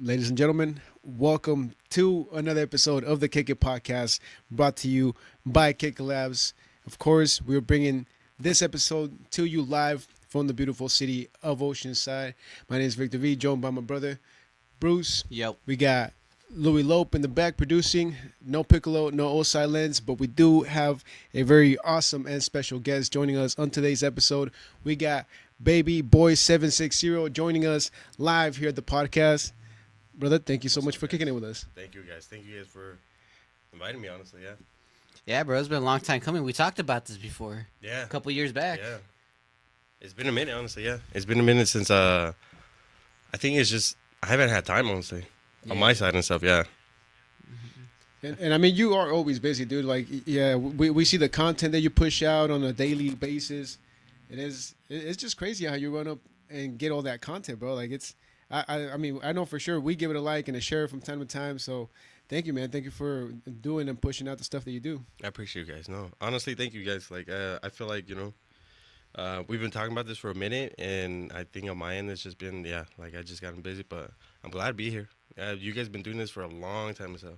Ladies and gentlemen, welcome to another episode of the Kick It Podcast, brought to you by Kick It Labs. Of course, we're bringing this episode to you live from the beautiful city of Oceanside. My name is Victor V, joined by my brother Bruce. Yep. We got Louis Lope in the back producing. No Piccolo, no Osai Lens, but we do have a very awesome and special guest joining us on today's episode. We got Baby Boy 760 joining us live here at the podcast. Brother, thank you so much for kicking it with us. Thank you guys. Thank you guys for inviting me, honestly, yeah. Yeah, bro, it's been a long time coming. We talked about this before. Yeah. A couple years back. Yeah. It's been a minute, honestly, yeah. It's been a minute since, I think it's just, I haven't had time, honestly, on my side and stuff, yeah. And I mean, you are always busy, dude. Like, yeah, we see the content that you push out on a daily basis. It's just crazy how you run up and get all that content, bro. Like, I mean, I know for sure we give it a like and a share from time to time. So thank you, man. Thank you for doing and pushing out the stuff that you do. I appreciate you guys. No, honestly, thank you guys. Like, I feel like, we've been talking about this for a minute, and I think on my end it's just been, like I just gotten busy, but I'm glad to be here. You guys been doing this for a long time, so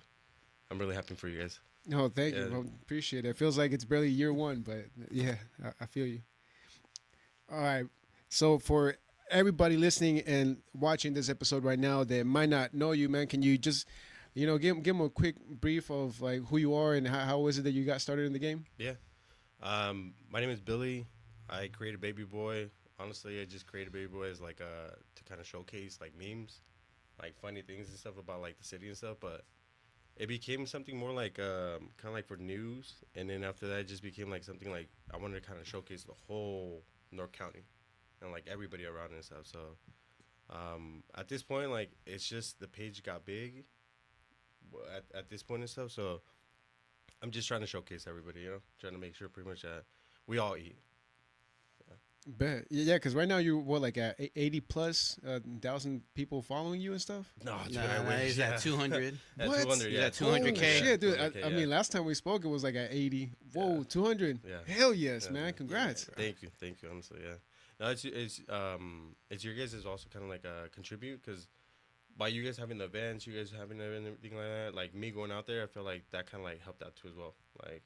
I'm really happy for you guys. No, thank you, bro. Appreciate it. It feels like it's barely year one, but yeah, I feel you. All right. So for everybody listening and watching this episode right now that might not know you, man, can you just, give them a quick brief of like who you are and how is it that you got started in the game? Yeah. My name is Billy. I created Baby Boy. Honestly, I just created Baby Boy as like to kind of showcase like memes, like funny things and stuff about like the city and stuff. But it became something more like kind of like for news, and then after that, it just became like something like I wanted to kind of showcase the whole North County and like everybody around and stuff. So at this point, like it's just the page got big at this point and stuff. So I'm just trying to showcase everybody, trying to make sure pretty much that we all eat. Bet. Yeah, because right now you're like at 80 plus thousand people following you and stuff? No, dude, I wish. He's at 200. At What? 200, He's yeah. at 200K. Shit, dude. 200K, I mean, last time we spoke, it was like at 80. Whoa, Yeah. 200. Yeah. Hell yes, Yeah, man. yeah. Congrats. Thank you, honestly, yeah. No, it's your guys is also kind of like a contribute, because by you guys having the events, you guys having everything like that, like me going out there, I feel like that kind of like helped out too as well. Like,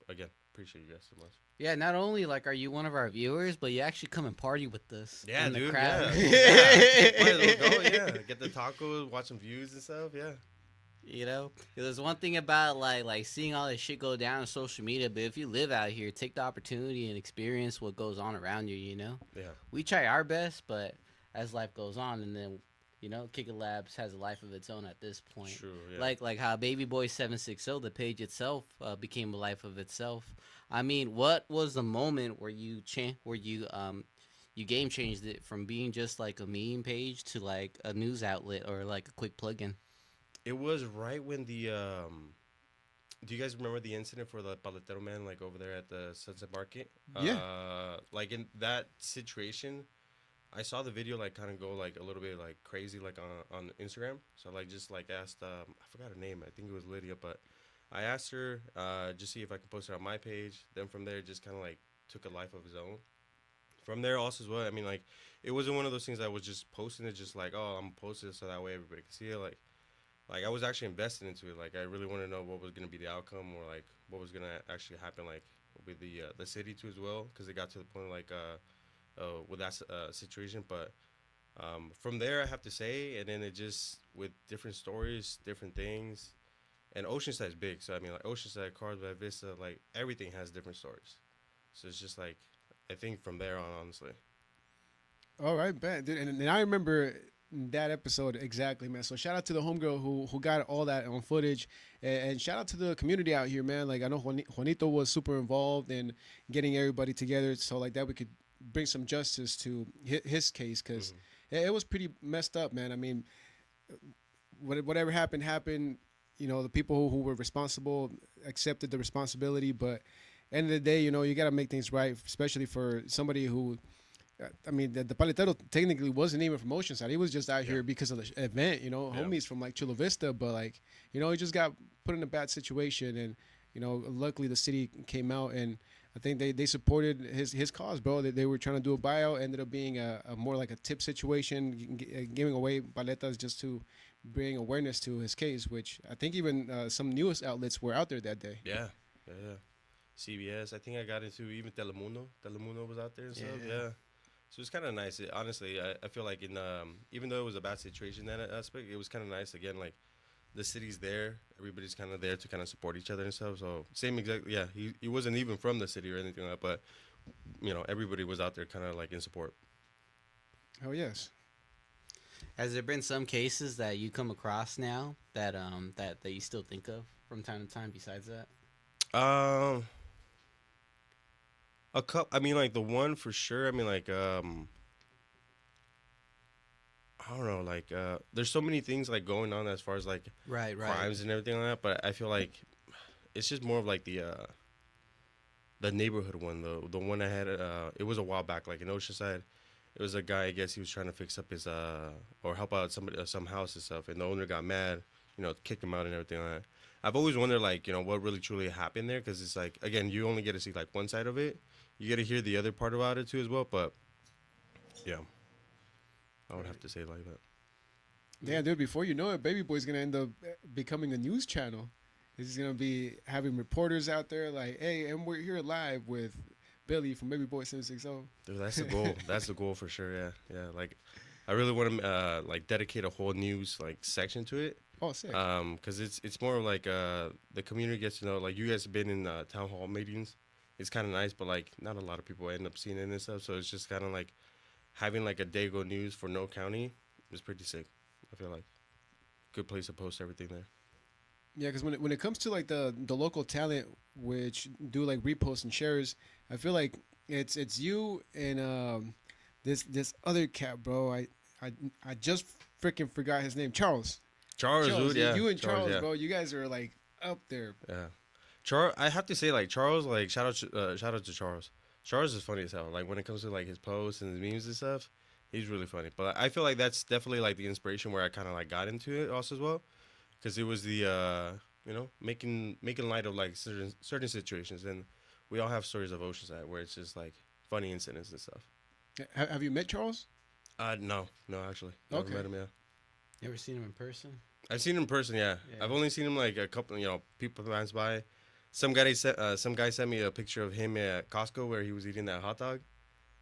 again, appreciate you guys so much. Yeah, not only like are you one of our viewers, but you actually come and party with us. Yeah, in the dude. crowd. Yeah. Might as well go, yeah. Get the tacos, watch some views and stuff. Yeah. There's one thing about like seeing all this shit go down on social media, but if you live out here, take the opportunity and experience what goes on around you. Yeah. We try our best, but as life goes on, and then Kick It Labs has a life of its own at this point. True. Yeah. Like how Baby Boy 760, the page itself, became a life of itself. I mean, what was the moment where you you game changed it from being just like a meme page to like a news outlet or like a quick plugin? It was right when the do you guys remember the incident for the paletero man, like over there at the Sunset Market? Yeah. Like in that situation, I saw the video like kind of go like a little bit like crazy like on Instagram. So like just like asked I forgot her name. I think it was Lydia, but I asked her just see if I could post it on my page. Then from there, just kind of like took a life of his own. From there also as well. I mean, like it wasn't one of those things that I was just posting it just like, oh, I'm posting it so that way everybody can see it. Like I was actually invested into it. Like I really want to know what was gonna be the outcome, or like what was gonna actually happen, like with the city too as well, because it got to the point like with that situation. But from there, I have to say, and then it just with different stories, different things. And Oceanside is big, so I mean, like Oceanside, Carlsbad, Vista, like everything has different stories. So it's just like, I think from there on, honestly. All right, bet. Dude, and I remember that episode exactly, man. So shout out to the homegirl who got all that on footage, and shout out to the community out here, man. Like I know Juanito was super involved in getting everybody together, so like that we could bring some justice to his case, because it was pretty messed up, man. I mean, whatever happened. The people who were responsible accepted the responsibility, but end of the day, you got to make things right, especially for somebody who, I mean, the paletero technically wasn't even from Oceanside. He was just out here because of the event, homies from like Chula Vista, but like, he just got put in a bad situation, and, luckily the city came out and I think they supported his cause, bro. They were trying to do a buyout, ended up being a more like a tip situation, giving away paletas just to bring awareness to his case. Which I think even some news outlets were out there that day. Yeah, yeah, yeah. CBS. I think I got into even Telemundo. Telemundo was out there and stuff. Yeah. Yeah. So it's kind of nice. Honestly, I feel like in even though it was a bad situation in that aspect, it was kind of nice. Again, like the city's there, everybody's kind of there to kind of support each other and stuff. So same exactly. Yeah, he wasn't even from the city or anything like that, but everybody was out there kind of like in support. Oh yes. Has there been some cases that you come across now that you still think of from time to time? Besides that, Um, a cup. I mean, like the one for sure. I mean, like I don't know. Like there's so many things like going on as far as like right, crimes and everything like that. But I feel like it's just more of like the neighborhood one. The one I had. It was a while back, like in Oceanside. It was a guy. I guess he was trying to fix up his or help out somebody some house and stuff, and the owner got mad. Kicked him out and everything like that. I've always wondered like what really truly happened there because it's like again you only get to see like one side of it. You get to hear the other part about it too as well. But yeah, I would have to say it like that. Yeah, dude. Before you know it, Baby Boy's gonna end up becoming a news channel. He's gonna be having reporters out there like, "Hey, and we're here live with Billy from Baby Boy 760." Dude, that's the goal. That's the goal for sure. Yeah, yeah. Like, I really want to like dedicate a whole news like section to it. Oh, sick. Cause it's more of like the community gets to know like you guys have been in town hall meetings. It's kind of nice, but like not a lot of people end up seeing it and stuff. So it's just kind of like having like a Dago news for No County is pretty sick. I feel like good place to post everything there. Yeah, because when it comes to like the local talent which do like reposts and shares, I feel like it's you and this other cat, bro. I just freaking forgot his name, Charles. Charles, dude, yeah. You and Charles, yeah. bro. You guys are like up there. Yeah. Charles, I have to say, like Charles, like shout out to Charles. Charles is funny as hell. Like when it comes to like his posts and his memes and stuff, he's really funny. But I feel like that's definitely like the inspiration where I kind of like got into it also as well, because it was the making light of like certain situations, and we all have stories of Oceanside where it's just like funny incidents and stuff. Have you met Charles? No, actually, never Okay. met him. Yeah, you ever seen him in person? I've seen him in person. Yeah, Yeah. I've only seen him like a couple. People pass by. Some guy sent me a picture of him at Costco where he was eating that hot dog.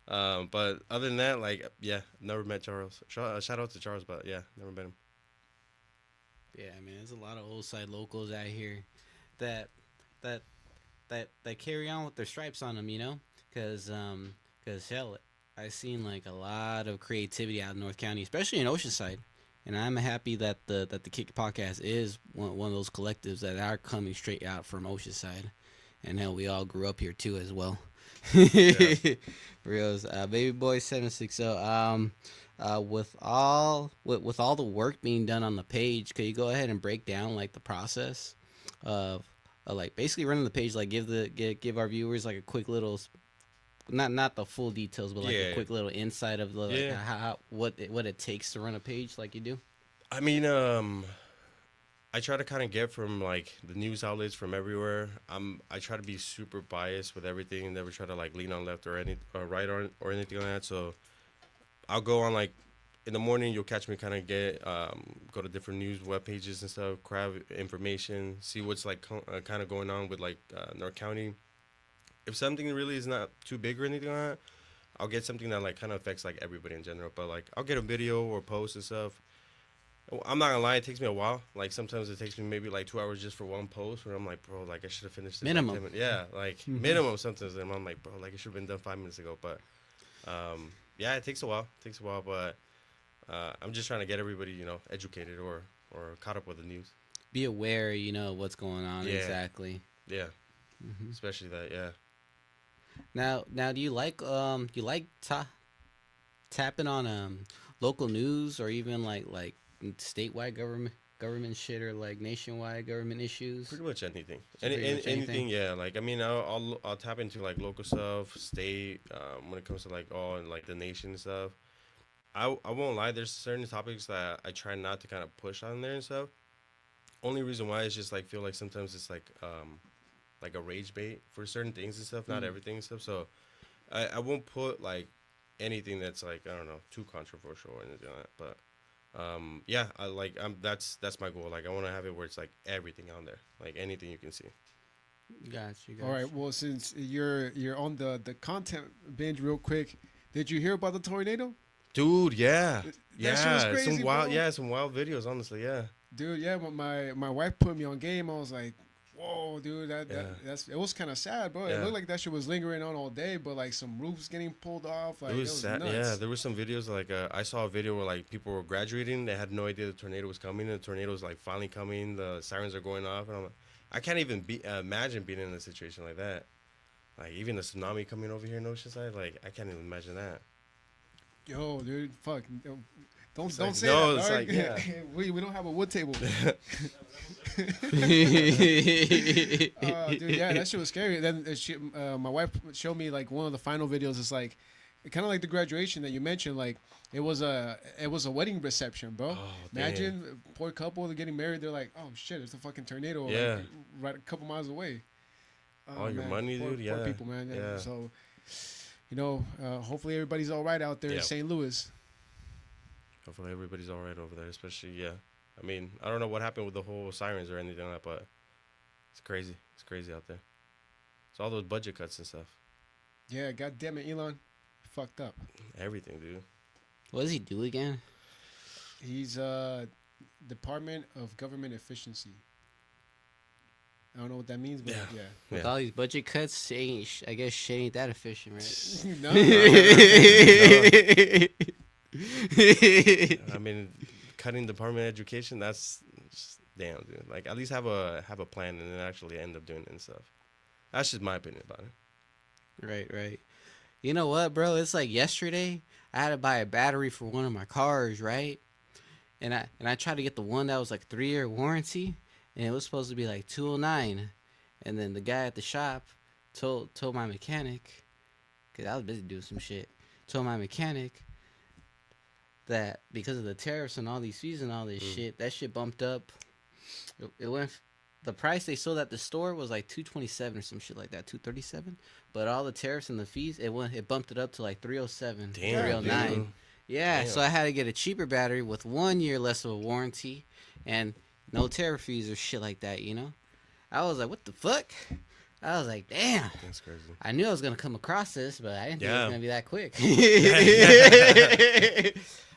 But other than that, like, yeah, never met Charles. Shout out to Charles, but yeah, never met him. Yeah, man, there's a lot of old side locals out here that that that carry on with their stripes on them, because hell, I seen like a lot of creativity out in North County, especially in Oceanside, and I'm happy that the Kick Podcast is one of those collectives that are coming straight out from Oceanside, and hell, we all grew up here too as well. Reals, Baby Boy 760. With all the work being done on the page, could you go ahead and break down like the process of like basically running the page? Like give our viewers like a quick little, not the full details, but like a quick little insight of the like, how what it takes to run a page like you do. I mean, I try to kind of get from like the news outlets from everywhere. I try to be super biased with everything. Never try to like lean on left or right or anything like that. So I'll go on like in the morning. You'll catch me kind of go to different news web pages and stuff, grab information, see what's like kind of going on with like North County. If something really is not too big or anything like that, I'll get something that like kind of affects like everybody in general. But like I'll get a video or post and stuff. I'm not gonna lie, it takes me a while. Like sometimes it takes me maybe like 2 hours just for one post where I'm like, bro, like I should have finished this. Minimum. Like, yeah, like minimum sometimes. And I'm like, bro, like it should have been done 5 minutes ago. But yeah, it takes a while. But I'm just trying to get everybody, educated or caught up with the news. Be aware, what's going on exactly. Yeah, especially that. Yeah. Now, do you like tapping on local news or even like statewide government shit or like nationwide government issues? Pretty much anything. Pretty much Anything, yeah. Like I mean, I'll tap into like local stuff, state. When it comes to like all and like the nation and stuff. I won't lie. There's certain topics that I try not to kind of push on there and stuff. Only reason why is just like feel like sometimes it's like like a rage bait for certain things and stuff, not Mm. everything and stuff. So I won't put like anything that's like I don't know too controversial or anything like that. But yeah, I like that's my goal. Like I want to have it where it's like everything on there, like anything you can see. Gotcha. All right. Well, since you're on the content binge, real quick, did you hear about the tornado? Dude, yeah, That shit was yeah, crazy, some wild, bro. yeah, some wild videos. Honestly, yeah, Dude, yeah. My wife put me on game. I was like, whoa, dude. Yeah. That's it was kind of sad, bro. It Yeah. looked like that shit was lingering on all day, but like some roofs getting pulled off. Like it was sad. nuts. Yeah, there were some videos like I saw a video where like people were graduating. They had no idea the tornado was coming. And the tornado was like finally coming. The sirens are going off, and I'm like, I can't even imagine being in a situation like that. Like even a tsunami coming over here in Oceanside, like I can't even imagine that. Yo, dude, fuck. Don't like, say no, that. it's dog. like, yeah. we don't have a wood table. Dude, yeah, that shit was scary. Then my wife showed me like one of the final videos. It's like, kind of like the graduation that you mentioned. Like it was a wedding reception, bro. Oh, Imagine a poor couple they're getting married. They're like, oh shit, it's a fucking tornado. Yeah. Like, right a couple miles away. Oh, All your money, poor, dude, Poor yeah. people, man. Yeah. So, hopefully everybody's all right out there in Yep. St. Louis. Hopefully everybody's all right over there, especially yeah. I mean, I don't know what happened with the whole sirens or anything like that, but it's crazy. It's crazy out there. It's all those budget cuts and stuff. Yeah, god damn it, Elon, fucked up. Everything, dude. What does he do again? He's Department of Government Efficiency. I don't know what that means, but yeah. With Yeah. all these budget cuts, I guess shit ain't that efficient, right? No. I mean, cutting Department of Education, that's just, damn, dude. Like at least have a plan and then actually end up doing it and stuff. That's just my opinion about it. Right. You know what, bro? It's like yesterday, I had to buy a battery for one of my cars, right? And I tried to get the one that was like 3-year warranty, and it was supposed to be like 209. And then the guy at the shop told my mechanic, cause I was busy doing some shit, told my mechanic that because of the tariffs and all these fees and all this shit, that shit bumped up. It went. The price they sold at the store was like 227 or some shit like that, 237. But all the tariffs and the fees, it bumped it up to like 307, Damn, 309. dude. Yeah, Damn. so I had to get a cheaper battery with 1 year less of a warranty and no tariff fees or shit like that, you know? I was like, what the fuck? I was like, damn. That's crazy. I knew I was going to come across this, but I didn't think it Yeah. was going to be that quick.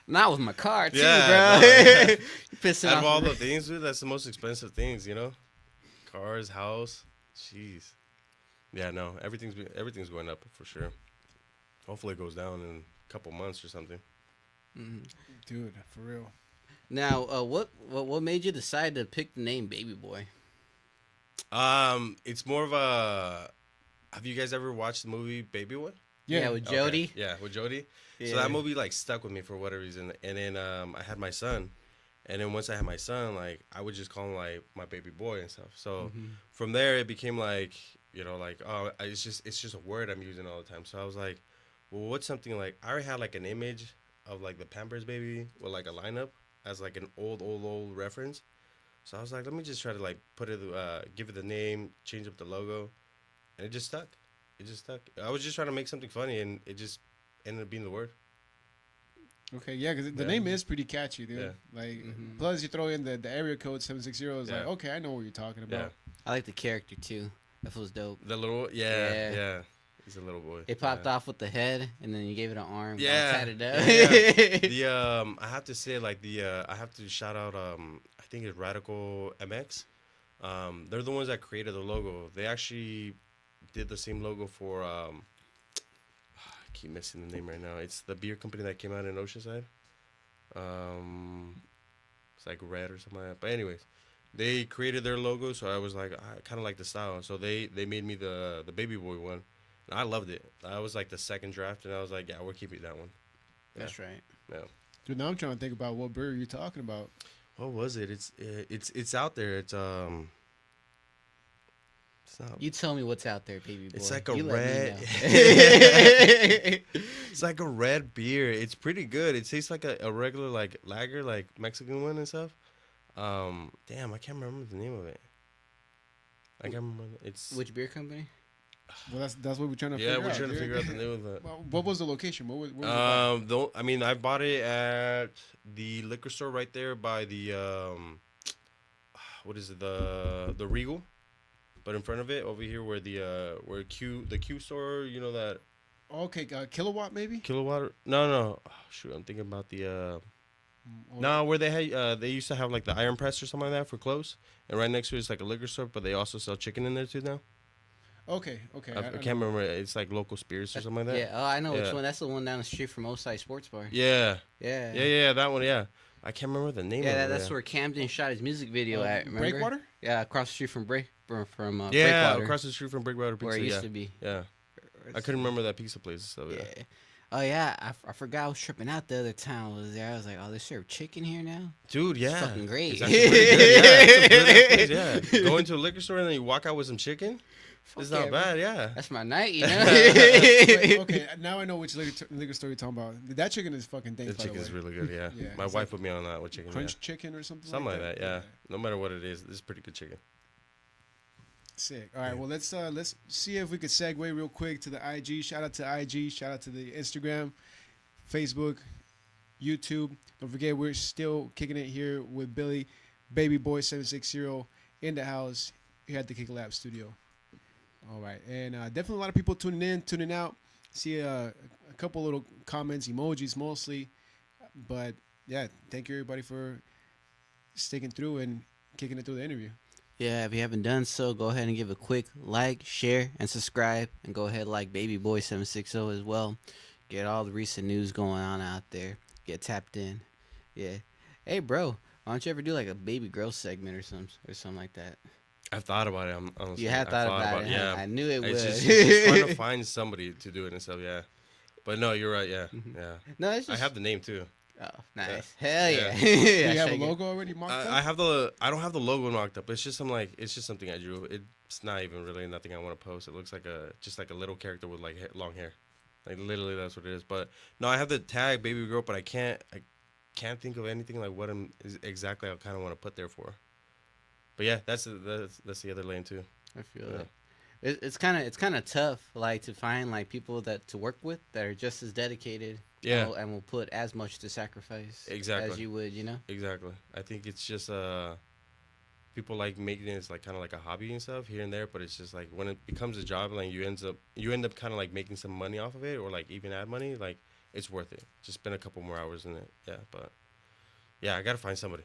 Not with my car, too, Yeah, bro. no, You pissing Out off of all me. the things, dude, that's the most expensive things, you know? Cars, house. Jeez. Yeah, no, everything's going up for sure. Hopefully it goes down in a couple months or something. Mhm. Dude, for real. Now, what made you decide to pick the name Baby Boy? It's more of a. Have you guys ever watched the movie Baby Boy? Yeah. with Okay, Jody. yeah, with Jody. So Yeah. that movie like stuck with me for whatever reason. And then I had my son, and then once I had my son, like I would just call him like my baby boy and stuff. So from there it became like like it's just a word I'm using all the time. So I was like, well, what's something like I already had like an image of like the Pampers baby with like a lineup as like an old reference. So I was like, let me just try to like put it, give it the name, change up the logo, and it just stuck. It just stuck. I was just trying to make something funny, and it just ended up being the word. Okay, yeah, because the Yeah. name is pretty catchy, dude. Yeah. Like, plus you throw in the area code 760. It's like, Yeah. okay, I know what you're talking Yeah, about. I like the character too. That was dope. the little Yeah. yeah. He's a little boy. It popped yeah. off with the head, and then you gave it an arm. Yeah. Tatted up. Yeah. The I have to say like I have to shout out I think it's Radical MX. They're the ones that created the logo. They actually did the same logo for I keep missing the name right now. It's the beer company that came out in Oceanside. It's like Red or something like that. But anyways, they created their logo, so I was like, I kind of like the style. So they made me the Baby Boy one. And I loved it. That was like the second draft, and I was like, yeah, we're keeping that one. That's right. Yeah. Dude, now I'm trying to think about what beer you're talking about. What was it? It's out there. It's not. You tell me what's out there, baby boy. It's like a You let me red. know. It's like a red beer. It's pretty good. It tastes like a regular like lager, like Mexican one and stuff. Damn, I can't remember the name of it. I can't remember. It's Which beer company? Well, that's what we're trying to yeah, figure we're out. trying to dude. figure out the name of that. Well, what was the location? Where was Don't I mean I bought it at the liquor store right there by the what is it, the Regal, but in front of it over here where where the Q store, you know that it? Okay, Kilowatt maybe. Kilowatt. No. Oh, shoot, I'm thinking about the no, where they used to have like the iron press or something like that for clothes, and right next to it is like a liquor store, but they also sell chicken in there too now. Okay. I can't remember. It's like Local Spirits or something like that. Yeah. Oh, I know which Yeah. one. That's the one down the street from s8e Sports Bar. Yeah. Yeah. Yeah, that one. Yeah, I can't remember the name. Yeah, of it. that's where Camden shot his music video at. Remember? Breakwater. Yeah, across the street from Yeah, Breakwater, across the street from Breakwater Pizza. where it used Yeah, to be. yeah. I couldn't remember that pizza place. So Yeah. yeah. Oh yeah, I forgot I was tripping out the other time I was there. I was like, oh, they serve chicken here now. Dude, yeah, It's fucking great. It's actually pretty good. Yeah, it's a good ass place, yeah. Go into a liquor store and then you walk out with some chicken. Fuck It's yeah, not bro. bad, yeah. That's my night, you know. Wait, okay, now I know which liquor store you're talking about. That chicken is fucking dank. The by the chicken's way. really good, yeah. Yeah, My it's wife like put me on that with chicken. Crunch Yeah. chicken or something. Something like that, yeah. No matter what it is, this is pretty good chicken. Sick. All right, well let's see if we could segue real quick to the IG. Shout out to IG. Shout out to the Instagram, Facebook, YouTube. Don't forget we're still kicking it here with Billy, Baby Boy 760 in the house here at the Kick Lab studio. All right, and definitely a lot of people tuning in, tuning out. See a couple little comments, emojis mostly, but yeah, thank you everybody for sticking through and kicking it through the interview. Yeah, if you haven't done so, go ahead and give a quick like, share, and subscribe. And go ahead like Baby Boy 760 as well. Get all the recent news going on out there. Get tapped in. Yeah. Hey, bro, why don't you ever do like a baby girl segment or something like that? I've thought about it. I'm honestly. You had I've thought about it. Yeah. I knew it It's was. just trying to find somebody to do it and stuff, yeah. But no, you're right, yeah. Yeah. No, it's I just. have the name too. Oh, nice. Hell yeah. Yeah. Do Yeah, you have a shake it. logo already mocked up? I don't have the logo mocked up. It's just something I drew. It's not even really nothing I want to post. It looks like just like a little character with like long hair. Like literally that's what it is. But no, I have the tag baby girl, but I can't think of anything like what exactly I kind of want to put there for. But yeah, that's the other lane too. I feel Yeah. it. It's kind of tough, like to find like people to work with that are just as dedicated. Yeah. And will put as much to sacrifice Exactly. as you would, you know. Exactly. I think it's just people like making it as like kind of like a hobby and stuff here and there, but it's just like when it becomes a job, like you end up kind of like making some money off of it, or like even add money, like it's worth it. Just spend a couple more hours in it. Yeah, but yeah, I gotta find somebody.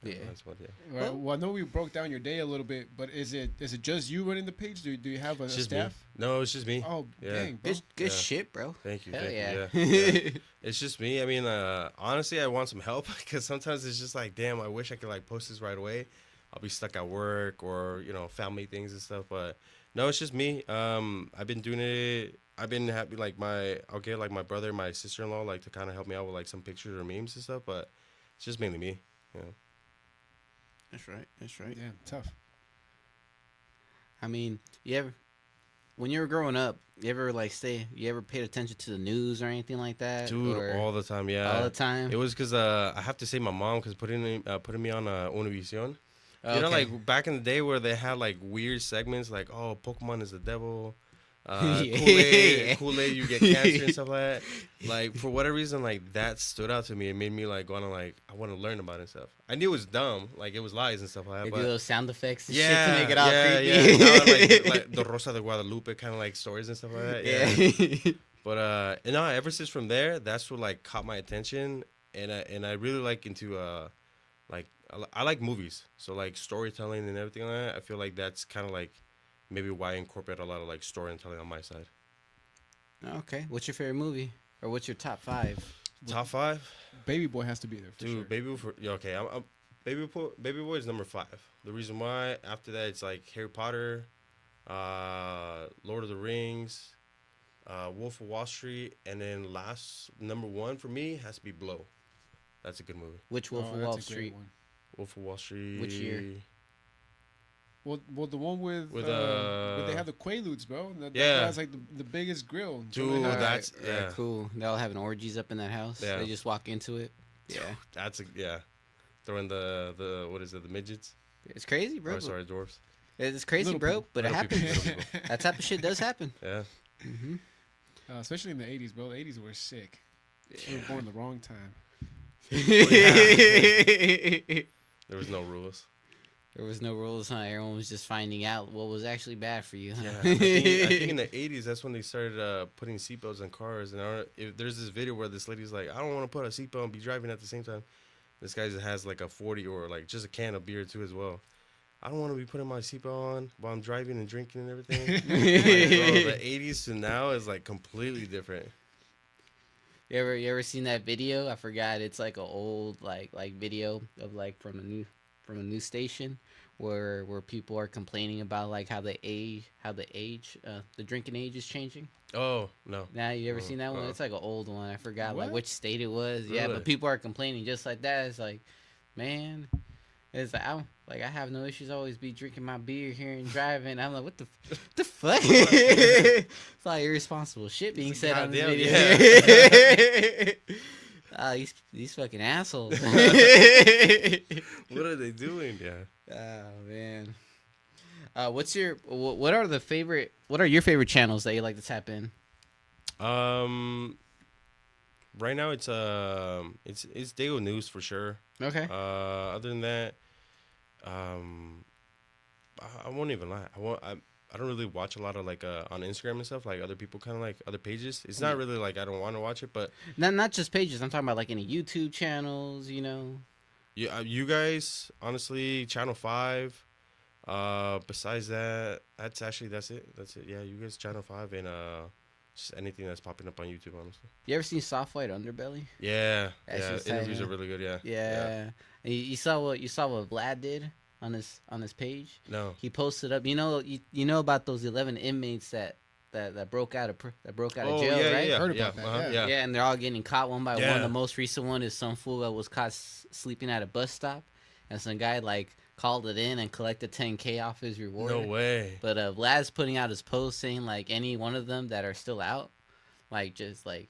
Yeah. That's what, yeah. Right. Well, I know we broke down your day a little bit, but is it just you running the page? Do you have a It's just me. staff? No, it's just me. Oh, Yeah. dang, bro. Good Yeah. shit, bro. Thank you. Hell Thank yeah. you. Yeah. It's just me. I mean, honestly, I want some help because sometimes it's just like, damn, I wish I could like post this right away. I'll be stuck at work or family things and stuff. But no, it's just me. I've been doing it. I've been happy. Like I'll get like my brother, my sister-in-law, like to kind of help me out with like some pictures or memes and stuff. But it's just mainly me. You know. That's right. That's right. Yeah, tough. I mean, when you were growing up, you ever paid attention to the news or anything like that? Dude, Or all the time. Yeah. all the time. It was because I have to say my mom because putting me on Univision. You know, Okay. like back in the day where they had like weird segments like, oh, Pokemon is the devil. Yeah. Kool-Aid, you get cancer and stuff like that. Like for whatever reason, like that stood out to me and made me like want to I want to learn about it and stuff. I knew it was dumb, like it was lies and stuff like They that. do But those sound effects and yeah, shit to make it all yeah, creepy. yeah. Like the Rosa de Guadalupe kind of like stories and stuff like that. Yeah. Yeah. But and ever since from there, that's what like caught my attention, and I really like into like I like movies, so like storytelling and everything like that. I feel like that's kind of like maybe why I incorporate a lot of like storytelling on my side. Okay. What's your favorite movie? Or what's your top 5? Top 5, Baby boy has to be there for dude. sure. Baby Boy. Yeah, okay. Baby Boy is number 5. The reason why after that it's like Harry Potter, Lord of the Rings, Wolf of Wall Street, and then last number 1 for me has to be Blow. That's a good movie. Which Wolf Oh, of that's Wall a great Street? one. Wolf of Wall Street. Which year? Well, the one with With, where they have the Quaaludes, bro. That Yeah. has like the biggest grill. Dude, Something like that. that's yeah. Cool. They'll have an orgies up in that house. Yeah. They just walk into it. Yeah. That's yeah. Throwing the what is it? The midgets? It's crazy, bro. Oh, sorry, dwarves. It's crazy, Little bro, people. but it Little people, happens. little people. That type of shit does happen. Yeah. Hmm. Especially in the 80s, bro. The 80s were sick. We were born the wrong time. There was no rules. There was no rules, huh? Everyone was just finding out what was actually bad for you. Huh? Yeah, I think in the 80s, that's when they started putting seatbelts in cars. And there's this video where this lady's like, I don't want to put a seatbelt and be driving at the same time. This guy just has like a 40 or like just a can of beer too as well. I don't want to be putting my seatbelt on while I'm driving and drinking and everything. Like, bro, the 80s to now is like completely different. You ever seen that video? I forgot. It's like an old like video of like from a news station where people are complaining about like how the drinking age is changing. Oh, no. Now you ever seen that one? It's like an old one. I forgot like What? which state it was. Yeah, Really? but people are complaining just like that. It's like, man, it's like I have no issues. Always be drinking my beer here and driving. I'm like, what the fuck? It's like irresponsible shit being said on this Goddamn, video. These fucking assholes. What are they doing? Yeah. Oh man. What are your favorite channels that you like to tap in? Right now it's Dago News for sure. Okay. Other than that, I won't even lie. I don't really watch a lot of like on Instagram and stuff like other people kind of like other pages. It's not really like I don't want to watch it, but Not just pages. I'm talking about like any YouTube channels, you know. yeah, you guys honestly, Channel 5. Besides that, that's it. That's it. Yeah, you guys Channel 5 and just anything that's popping up on YouTube, honestly. You ever seen Soft White Underbelly? Yeah, That's yeah. just tight, Interviews huh? are really good. Yeah. Yeah. And you saw what Vlad did on his page. No. He posted up. You know about those 11 inmates that broke out of Oh, jail, yeah, right? yeah, Heard yeah, about that, uh-huh, yeah. Yeah, and they're all getting caught one by one. Yeah. The most recent one is some fool that was caught sleeping at a bus stop, and some guy like called it in and collected 10K off his reward. No way. But Vlad's putting out his post saying like any one of them that are still out, like just like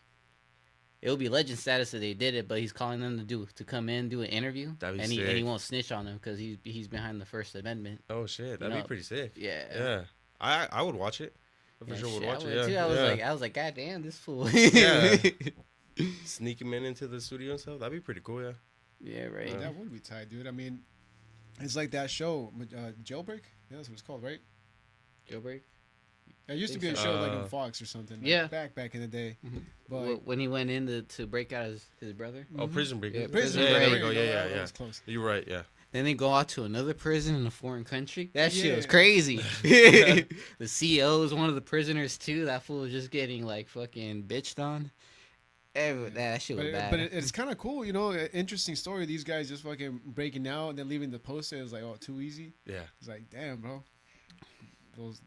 it would be legend status if they did it. But he's calling them to come in, do an interview, That'd be and he sick. won't snitch on them because he's behind the First Amendment. Oh shit, that'd know, be pretty sick. Yeah. Yeah, I would watch it. I for sure would shit, watch I it. would, Yeah, too. yeah. I was like, God damn, this fool. Yeah. Sneak him in into the studio and stuff. That'd be pretty cool. Yeah. Yeah, right. That would be tight, dude. I mean, it's like that show, Jailbreak. Yeah, that's what it's called, right? Jailbreak. It used to be Think a so. show like on Fox or something. Like Yeah. Back in the day. Mhm. But When he went in to break out his brother. Oh, Prison Break. Yeah, Prison Break. There we Break. go. Oh, Yeah, that yeah. was close. You're right. Yeah. Then they go out to another prison in a foreign country. That shit was Yeah. crazy. The CEO is one of the prisoners too. That fool was just getting like fucking bitched on. That shit was bad. But it's kind of cool, you know. Interesting story. These guys just fucking breaking out and then leaving the poster. It's like, oh, too easy. Yeah. It's like, damn, bro. Those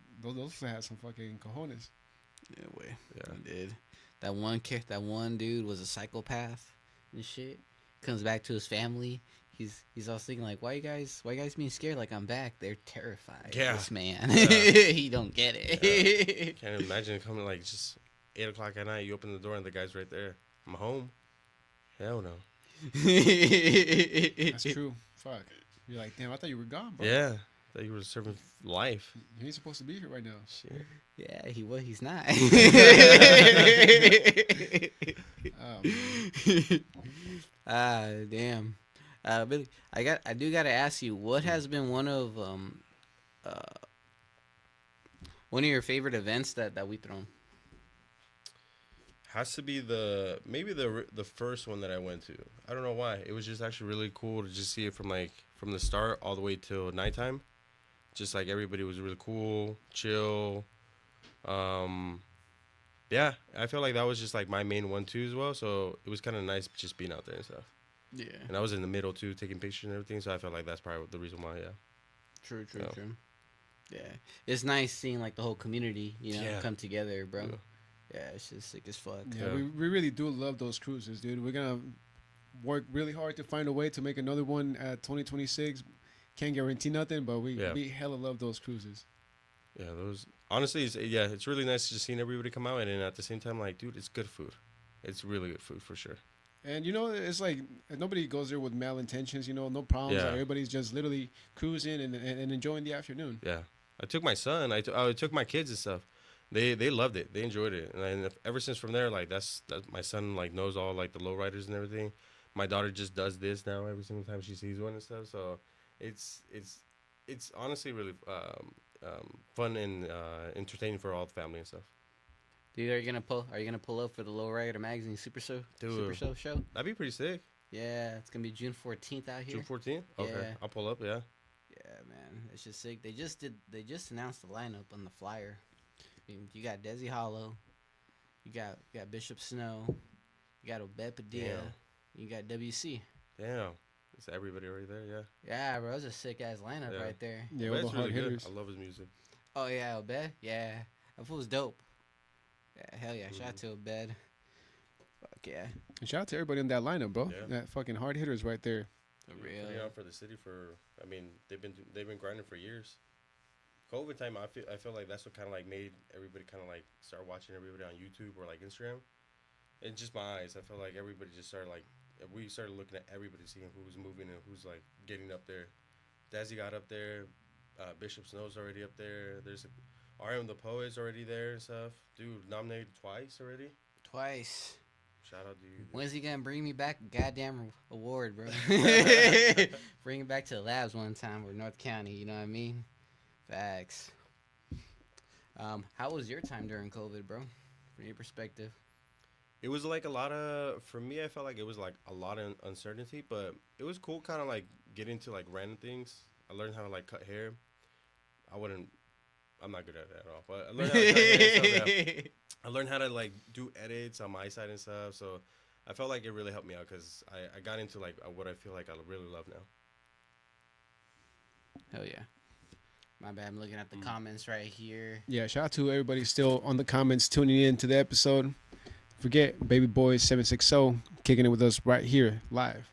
had some fucking cojones. Yeah, way. Yeah. He did. That one dude was a psychopath and shit. Comes back to his family. He's all thinking like, why you guys being scared? Like I'm back. They're terrified. Yeah. This man. Yeah. He don't get it. Can't imagine coming like just 8 o'clock at night. You open the door and the guy's right there. I'm home. Hell no. That's true. Fuck. You're like, damn, I thought you were gone, bro. Yeah. That you were serving life. You ain't supposed to be here right now. Shit. Yeah, he's not. Oh, man. Damn. Billy, I do gotta ask you, what has been one of your favorite events that we thrown? Has to be maybe the first one that I went to. I don't know why. It was just actually really cool to just see it from the start all the way till nighttime. Just like everybody was really cool, chill. Yeah, I feel like that was just like my main one too as well. So it was kind of nice just being out there and stuff. Yeah. And I was in the middle too, taking pictures and everything. So I felt like that's probably the reason why. Yeah. True. Yeah. Yeah, it's nice seeing like the whole community, Yeah. come together, bro. Yeah. Yeah, it's just sick as fuck. Yeah, Yeah. we really do love those cruises, dude. We're gonna work really hard to find a way to make another one at 2026. Can't guarantee nothing, but we hella love those cruises. Yeah, those honestly, it's really nice just seeing everybody come out, and then at the same time, like, dude, it's good food. It's really good food for sure. And it's like nobody goes there with malintentions. No problems. Like Yeah, everybody's just literally cruising and enjoying the afternoon. yeah. I took my son. I took my kids and stuff. They loved it. They enjoyed it. And ever since from there, like that's my son like knows all like the lowriders and everything. My daughter just does this now every single time she sees one and stuff. So it's it's it's honestly really fun and entertaining for all the family and stuff. Dude, are you gonna pull up for the Low Rider Magazine Super Dude, Show? that'd be pretty sick. Yeah, it's gonna be June 14th out here. June 14th. Okay, Yeah. I'll pull up. Yeah. Yeah, man, it's just sick. They just announced the lineup on the flyer. I mean, you got Desi Hollow, you got Bishop Snow, you got Obed Padilla, Damn. you got WC. Damn. It's everybody right there. Yeah. Yeah, bro, it's a sick ass lineup Yeah. right there. Yeah, all Obed's the hard really good. hitters. I love his music. Oh yeah, Obed. Yeah, that fool's dope. Yeah, hell yeah, shout out to Obed. Fuck yeah, And shout out to everybody in that lineup, bro. Yeah. That fucking hard hitters right there. for Putting it real. on for the city for. I mean, they've been grinding for years. COVID time, I feel like that's what kind of like made everybody kind of like start watching everybody on YouTube or like Instagram. And just my eyes, I feel like everybody just started like we started looking at everybody, seeing who was moving and who's like getting up there. Dazzy got up there. Bishop Snow's already up there. There's RM the Poet's already there and stuff. Dude, nominated twice already. Twice. Shout out to you. When's he gonna bring me back a goddamn award, bro? Bring it back to the labs one time or North County. You know what I mean? Facts. How was your time during COVID, bro? From your perspective. It was like a lot of, for me, I felt like it was like a lot of uncertainty, but it was cool kind of like getting to like random things. I learned how to like cut hair. I'm not good at it at all, but I learned how to cut hair and stuff. Yeah. I learned how to like do edits on my side and stuff. So I felt like it really helped me out because I got into like what I feel like I really love now. Hell yeah. My bad. I'm looking at the comments right here. Yeah, shout out to everybody still on the comments tuning in to the episode. Forget Baby Boy 760 kicking it with us right here live.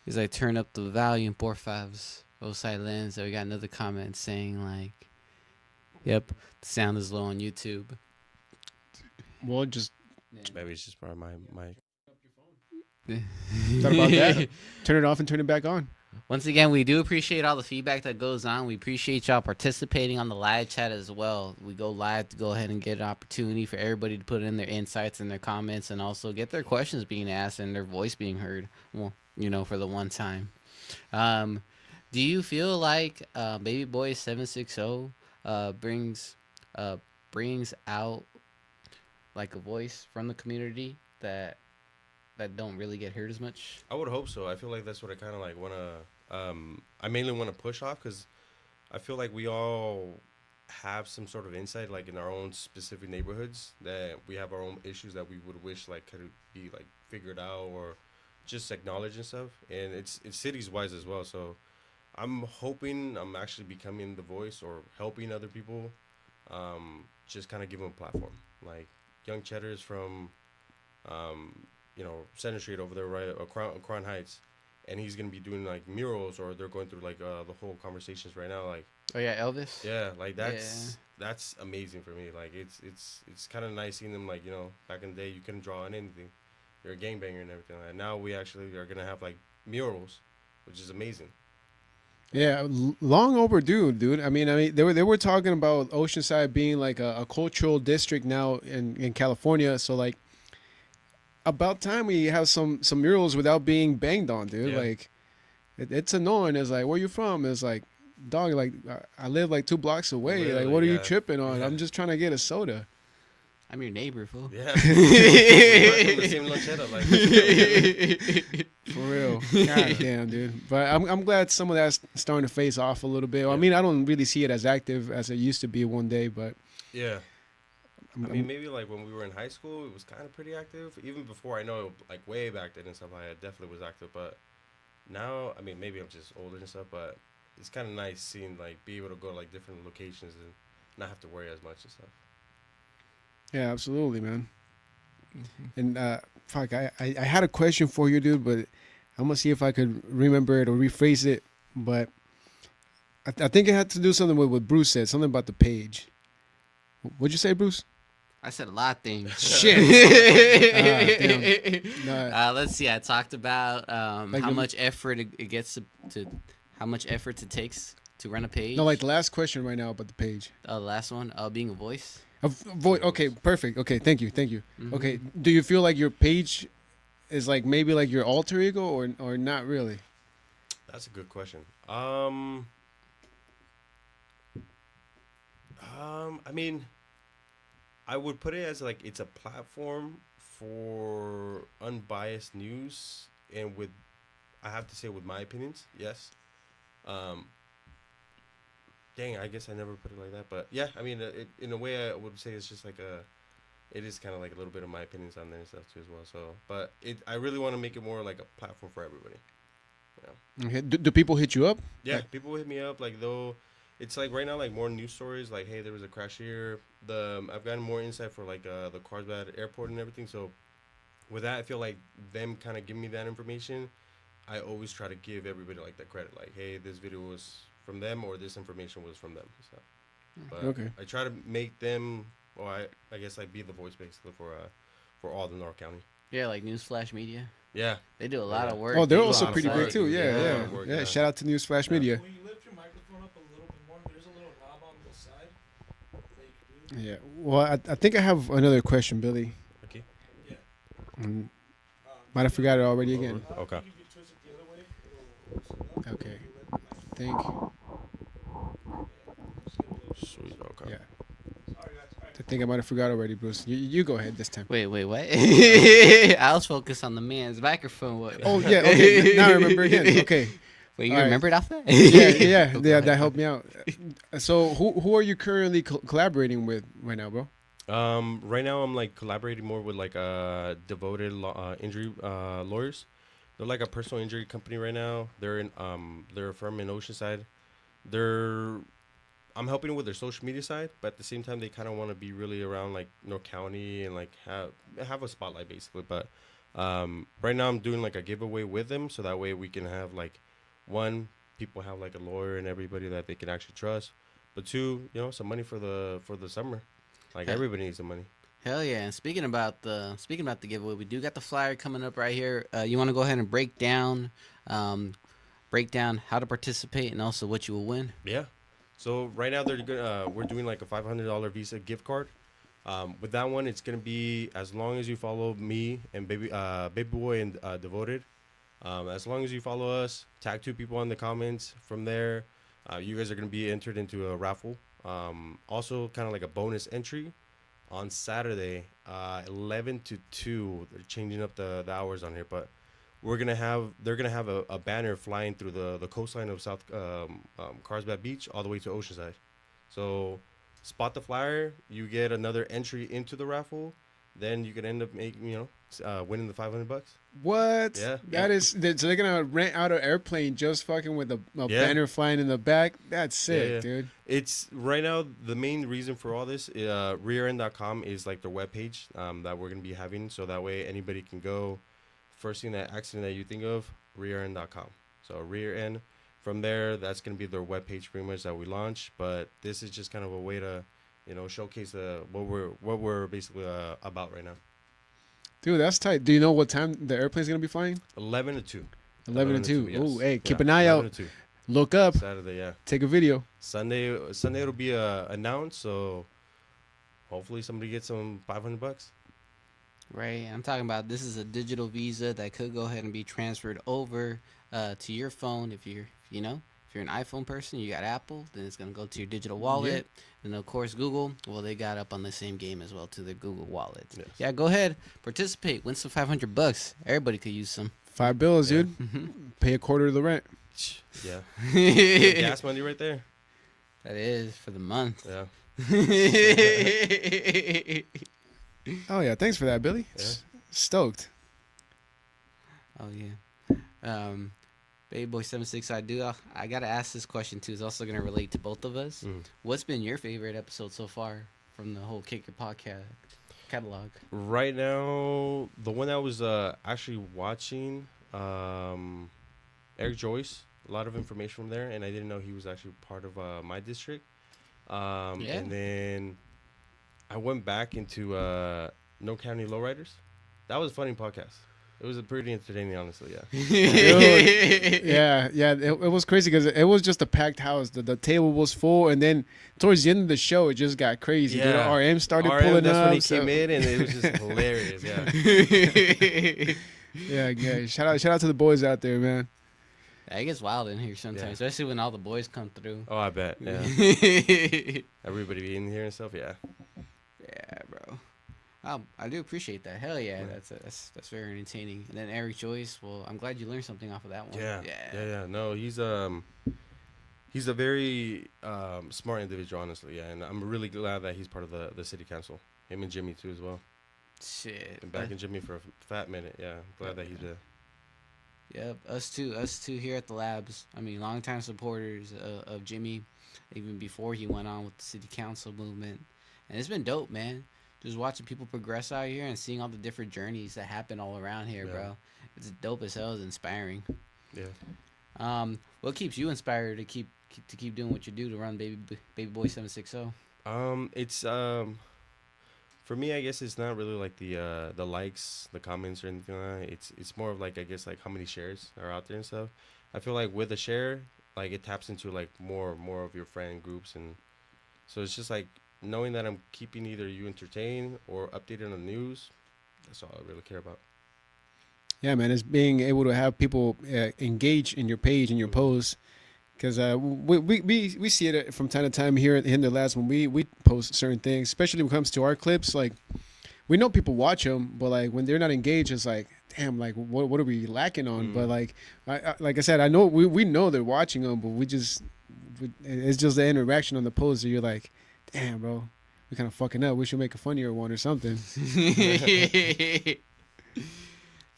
He's like, turn up the volume, four fives. O-side lens. So we got another comment saying like, yep, the sound is low on YouTube. Well, just Maybe it's just my thought about that. Turn it off and turn it back on. Once again, we do appreciate all the feedback that goes on. We appreciate y'all participating on the live chat as well. We go live to go ahead and get an opportunity for everybody to put in their insights and their comments and also get their questions being asked and their voice being heard. Well, for the one time. Do you feel like Baby Boy 760 brings out like a voice from the community that don't really get heard as much? I would hope so. I feel like that's what I kind of like want to. I mainly want to push off because I feel like we all have some sort of insight, like in our own specific neighborhoods, that we have our own issues that we would wish like could be like figured out or just acknowledged and stuff. And it's cities wise as well. So I'm hoping I'm actually becoming the voice or helping other people. Just kind of give them a platform, like Young Cheddars from. Center Street over there, right, Crown Heights, and he's gonna be doing like murals, or they're going through like the whole conversations right now, like. Oh yeah, Elvis. Yeah, like that's amazing for me. Like it's kind of nice seeing them, like, back in the day you couldn't draw on anything, you're a gangbanger and everything. And now we actually are gonna have like murals, which is amazing. Yeah, long overdue, dude. I mean, they were talking about Oceanside being like a cultural district now in California. So like, about time we have some murals without being banged on, dude. Yeah. Like, it's annoying. It's like, where you from? It's like, dog, like I live like 2 blocks away. Really? Like, what are you Yeah. tripping on? Yeah. I'm just trying to get a soda. I'm your neighbor, fool. Yeah. We're from the same lonchera, like. For real. God damn, dude. But I'm glad some of that's starting to face off a little bit. I Yeah. mean, I don't really see it as active as it used to be one day, but Yeah. I I'm- mean, maybe like when we were in high school, it was kind of pretty active. Even before, I know, like way back then and stuff, I definitely was active. But now, I mean, maybe I'm just older and stuff, but it's kind of nice seeing, like, be able to go to like different locations and not have to worry as much and stuff. yeah, absolutely, man. And fuck, I had a question for you, dude, but I'm gonna see if I could remember it or rephrase it. But I think it had to do something with what Bruce said, something about the page. What'd you say, Bruce? I said a lot of things. Shit. Damn. Nah, Let's see. I talked about like how much effort it gets to how much effort it takes to run a page. no, like the last question right now about the page. The last one, being a voice. Okay, perfect. Okay, thank you. Mhm. Okay, do you feel like your page is like maybe like your alter ego or not really? That's a good question. I mean, I would put it as like it's a platform for unbiased news and with, I have to say, with my opinions. Yes. Um, Dang, I guess I never put it like that, but yeah, I mean, in a way, I would say it's just like it is kind of like a little bit of my opinions on there and stuff too as well. So, but I really want to make it more like a platform for everybody. Yeah. Okay. Do people hit you up? Yeah, people hit me up like though. It's like right now like more news stories like hey there was a crash here. I've gotten more insight for like the Carlsbad airport and everything. So with that, I feel like them kind of giving me that information. I always try to give everybody like that credit. Like hey, this video was from them or this information was from them. So, but Okay. I try to make them. Well, I guess like be the voice basically for all the North County. Yeah, like Newsflash Media. Yeah. They do a lot of work. Oh, they're They do also a pretty lot big of too. work. Yeah, Yeah, yeah, work, yeah. yeah. Shout out to Newsflash Yeah. Media. When you lift your microphone up a little bit more, there's a little knob on the side that you can do. Yeah. Well, I think I have another question, Billy. Okay. Yeah. Mm, might have forgot it already again. Okay. You can twist it the other way. It'll loosen it up. Okay. You let the Think. microphone- just give it a little- Sweet. Okay. Yeah. Sorry, guys. All right. I think I might have forgot already, Bruce. You go ahead this time. What? I was focused on the man's microphone. What? Oh yeah. Okay. Now I remember again. Okay. Wait, you All right. remembered off that? Yeah. Go Yeah. ahead. That helped me out. So who are you currently collaborating with right now, bro? Right now I'm like collaborating more with like devoted injury lawyers. They're like a personal injury company right now. They're a firm in Oceanside. I'm helping with their social media side, but at the same time they kind of want to be really around like North County and like have a spotlight basically. But right now I'm doing like a giveaway with them, so that way we can have like one, people have like a lawyer and everybody that they can actually trust, but two, some money for the summer. Like Yeah. everybody needs the money. Hell yeah! And speaking about the giveaway, we do got the flyer coming up right here. You want to go ahead and break down how to participate and also what you will win. Yeah. So right now we're doing like a $500 Visa gift card. With that one, it's gonna be as long as you follow me and baby boy and devoted. As long as you follow us, tag 2 people in the comments. From there, you guys are gonna be entered into a raffle. Also, kind of like a bonus entry on Saturday, 11 to 2. They're changing up the hours on here, but they're gonna have a banner flying through the coastline of South Carlsbad Beach all the way to Oceanside. So spot the flyer, you get another entry into the raffle, then you could end up making winning the $500. What? Yeah. That is. So they're gonna rent out an airplane just fucking with a Yeah. banner flying in the back. That's sick, Yeah. dude. It's right now the main reason for all this. Rearend.com is like their webpage that we're gonna be having, so that way anybody can go. First thing that accident that you think of, rearend.com. So rear end. From there, that's gonna be their webpage pretty much that we launch. But this is just kind of a way to, showcase what we're basically about right now. Dude, that's tight. Do you know what time the airplane's gonna be flying? 11 to 2. 11 and 2. yes. Oh, hey, keep Yeah, an eye 11 out. to 2. Look up. Saturday, yeah. Take a video. Sunday it'll be announced. So hopefully somebody gets some $500. Right. I'm talking about this is a digital visa that could go ahead and be transferred over to your phone if you're an iPhone person, you got Apple, then it's gonna go to your digital wallet. And of course Google, well they got up on the same game as well to their Google wallet. Yes. Yeah, go ahead, participate, win some $500. Everybody could use some. $5, Yeah. dude. Pay a quarter of the rent. Yeah. Good gas money right there. That is for the month. Yeah. Oh yeah, thanks for that, Billy. Yeah. Stoked. Oh yeah. Baby Boy 76, I gotta ask this question too. It's also gonna relate to both of us. Mm. What's been your favorite episode so far from the whole Kick Your Podcast catalog? Right now, the one I was actually watching, Eric Joyce, a lot of information from there, and I didn't know he was actually part of my district. Yeah. And then I went back into No County Lowriders. That was a funny podcast. It was a pretty entertaining, honestly. Yeah. Dude, yeah. It was crazy because it was just a packed house. The table was full, and then towards the end of the show, it just got crazy. Dude, Yeah. RM started RM, pulling that's up. when he so- came in, and it was just hilarious. Yeah. Yeah. Shout out to the boys out there, man. It gets wild in here sometimes, Yeah. especially when all the boys come through. Oh, I bet. Yeah. Yeah, Everybody being here and stuff. Yeah. bro. I do appreciate that. Hell yeah, Yeah. that's very entertaining. And then Eric Joyce. Well, I'm glad you learned something off of that one. Yeah. No, he's a very smart individual, honestly. Yeah, and I'm really glad that he's part of the city council. Him and Jimmy too as well. Shit. Been backing Jimmy for a fat minute. Yeah, glad that he's there. Yep, us too here at the labs. I mean, longtime supporters of Jimmy, even before he went on with the city council movement, and it's been dope, man. Just watching people progress out here and seeing all the different journeys that happen all around here, Yeah. bro. It's dope as hell. It's inspiring. Yeah. What keeps you inspired to keep doing what you do to run Baby Boy 760? It's for me, I guess it's not really like the likes, the comments, or anything like that. It's more of like, I guess, like how many shares are out there and stuff. I feel like with a share, like it taps into like more of your friend groups, and so it's just like knowing that I'm keeping either you entertained or updated on the news. That's all I really care about. Yeah, man, it's being able to have people engage in your page and your posts, because we see it from time to time here in the labs when we post certain things, especially when it comes to our clips. Like, we know people watch them, but like when they're not engaged, it's like, damn, like what are we lacking on? But like like I said, I know we know they're watching them, but it's just the interaction on the post that you're like, damn, bro, we kind of fucking up. We should make a funnier one or something.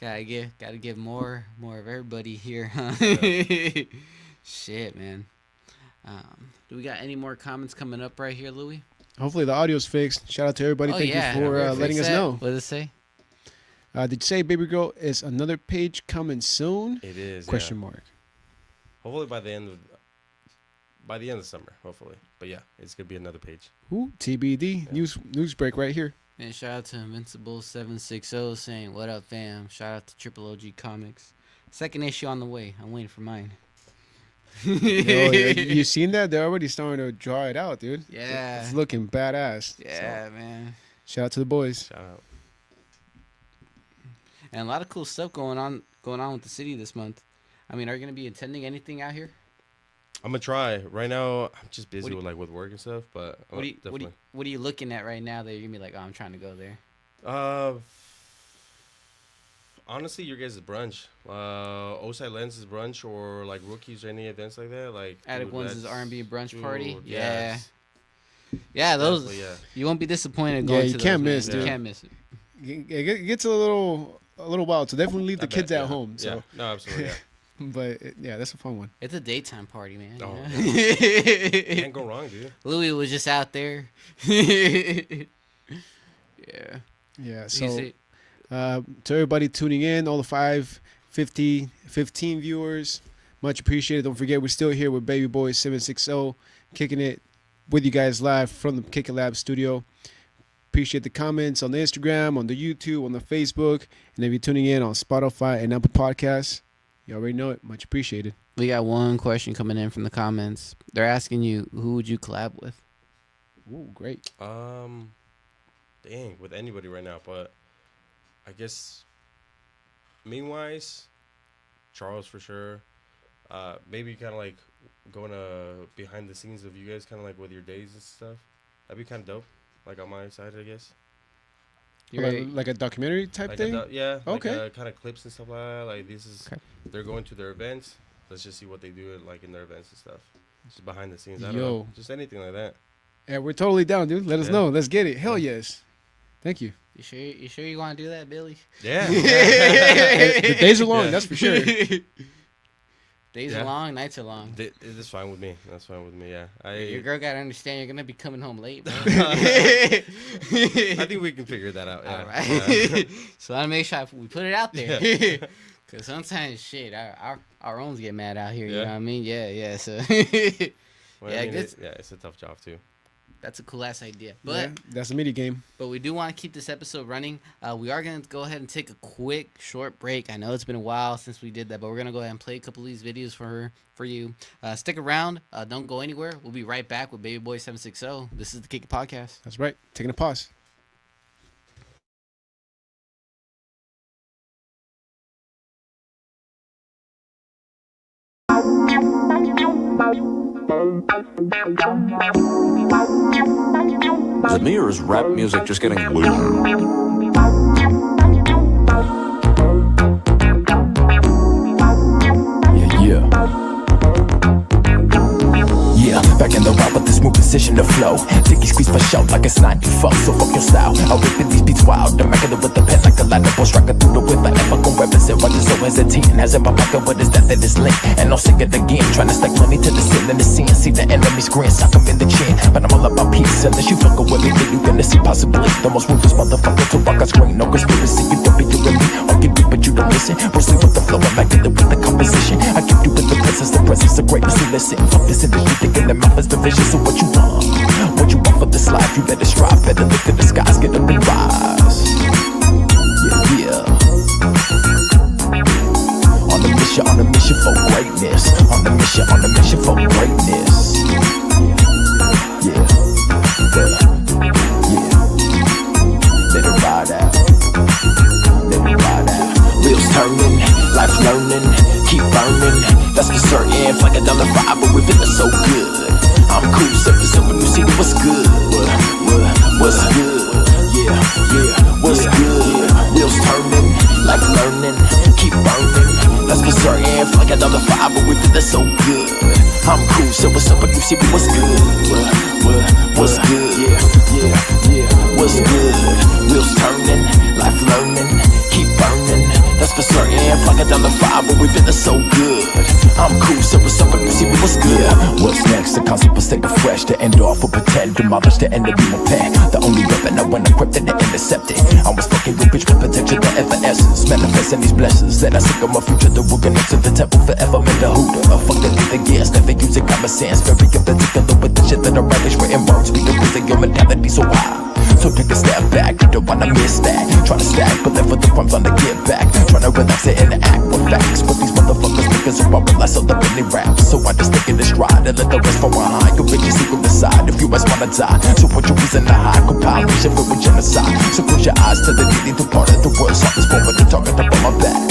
Gotta get more of everybody here, huh? Shit, man. Do we got any more comments coming up right here, Louis? Hopefully the audio's fixed. Shout out to everybody. Thank you for we're letting fixed us that. know. What does it say? Did you say Baby Girl is another page coming soon? It is Question yeah. mark. Hopefully by the end of summer, hopefully. But yeah, it's gonna be another page. Ooh, TBD. Yeah. News break right here. And shout out to Invincible 760 saying, "What up, fam?" Shout out to Triple OG Comics. Second issue on the way. I'm waiting for mine. Yo, you seen that? They're already starting to draw it out, dude. Yeah. It's looking badass. Yeah, man. So, shout out to the boys. Shout out. And a lot of cool stuff going on with the city this month. I mean, are you gonna be attending anything out here? I'm gonna try. Right now, I'm just busy What do you- with work and stuff. But definitely. What are you looking at right now that you're gonna be like, oh, I'm trying to go there? Honestly, your guys' brunch, s8e11's Lens's brunch, or like rookies or any events like that. Like Attic dude, One's is that's- R&B brunch party. dude, Yeah. yes. Yeah, those. Definitely, yeah. You won't be disappointed Yeah, going you to those, can't man. miss, You dude. can't miss it. It gets a little wild, so definitely leave I the bet, kids yeah. at home. So, Yeah. No, absolutely. Yeah. but yeah, that's a fun one. It's a daytime party, man. Oh, Yeah. Can't go wrong, dude. Louis was just out there. Yeah. Yeah. You So see- to everybody tuning in, all the 15 viewers, much appreciated. Don't forget, we're still here with Baby Boy 760, kicking it with you guys live from the Kick It Lab studio. Appreciate the comments on the Instagram, on the YouTube, on the Facebook, and if you're tuning in on Spotify and Apple Podcasts, you already know it. Much appreciated. We got one question coming in from the comments. They're asking you, who would you collab with? Ooh, great. Dang, with anybody right now, but I guess meanwise, Charles for sure. Maybe kind of like going behind the scenes of you guys, kind of like with your days and stuff. That'd be kind of dope. Like on my side, I guess. Like a documentary type Like thing? yeah. Okay. Like kind of clips and stuff like that. Like this is Okay. they're going to their events. Let's just see what they do like in their events and stuff. Just behind the scenes. I don't Yo. know. Just anything like that. Yeah, we're totally down, dude. Let us Yeah. know. Let's get it. Hell yes. Thank you. You sure you want to do that, Billy? Yeah. The days are long, Yeah. that's for sure. Days Yeah. are long, nights are long. It's fine with me. That's fine with me. Yeah. Your girl gotta understand you're gonna be coming home late, bro. I think we can figure that out. Yeah. All right. Yeah. So I make sure we put it out there. Yeah. Cause sometimes shit, our owns get mad out here. You Yeah. know what I mean? Yeah. So Well, Yeah, I mean, good. it's a tough job too. That's a cool ass idea. But Yeah, that's a mini game. But we do want to keep this episode running. We are going to go ahead and take a quick, short break. I know it's been a while since we did that, but we're going to go ahead and play a couple of these videos for you. Stick around. Don't go anywhere. We'll be right back with Baby Boy 760. This is the Kick It Podcast. That's right. Taking a pause. Is it me or is rap music just getting weird? Yeah, back in the rap with this smooth position to flow. Diggy squeeze for show like it's 94. So fuck your style. I'll rip in these beats wild. I'm making it with the pen like a lightning striker through the whip. I never gon' represent what is so hesitating. Has in my pocket what is that is linked. And I'll sing it again. Trying to stack money to the sin and the sin. See the enemy's grin, sock him in the chin. But I'm all about peace. Unless you fuckin' with me, then you gonna see possibly the most ruthless motherfucker to rock a screen. No conspiracy, you don't be doing me. All you do, but you don't listen. Mostly with the flow, I'm like it with the composition. I give you with the presence of greatness. You listen. Fuck this industry, thinking the mouth is the vision. So what you want? What you want for this life? You better strive, better look to the skies, get up and rise. Yeah. On a mission for greatness. On a mission for greatness. Yeah. Let it ride out. Wheels turning, life learning, keep burning. That's for certain. Flag a dollar $5, but we feeling so good. I'm cool, surface up when you see what's good. What's good? Yeah. What's good? Wheels turning, life learning, keep burning. That's for certain. Flag a dollar $5, but we feeling so good. I'm cool, so what's up when you see what's good? What's good? Yeah. What's good? Wheels turning, life learning, keep burning. That's for certain. Flag a dollar $5, but we feeling so good. I'm cool, so what's up when you see what's good? What's next? The concept was take a fresh to end off or pretend. Demolish the enemy with pen. The only weapon I went encrypted and intercepted. I was fucking with bitch with protection, the ever essence. Manifesting these blessings that I seek on my future. The we're connect to the temple forever. In the hooter. Fuck the gas, never using common sense. Very particular with the shit that I ravish written words. Be the reason your mentality so high. So take a step back, you don't wanna miss that. Try to stack, but then for the crumbs on the get back. Trying to relax it and act with facts. But these motherfuckers because of bubble, I saw the mini rap. So I just take it in stride and let the rest fall behind. Go bitch your secret aside if you guys wanna die. So put your reason to hide, compile, shit for with genocide. So close your eyes to the needy to part of the world. Something's born with the target up on my back.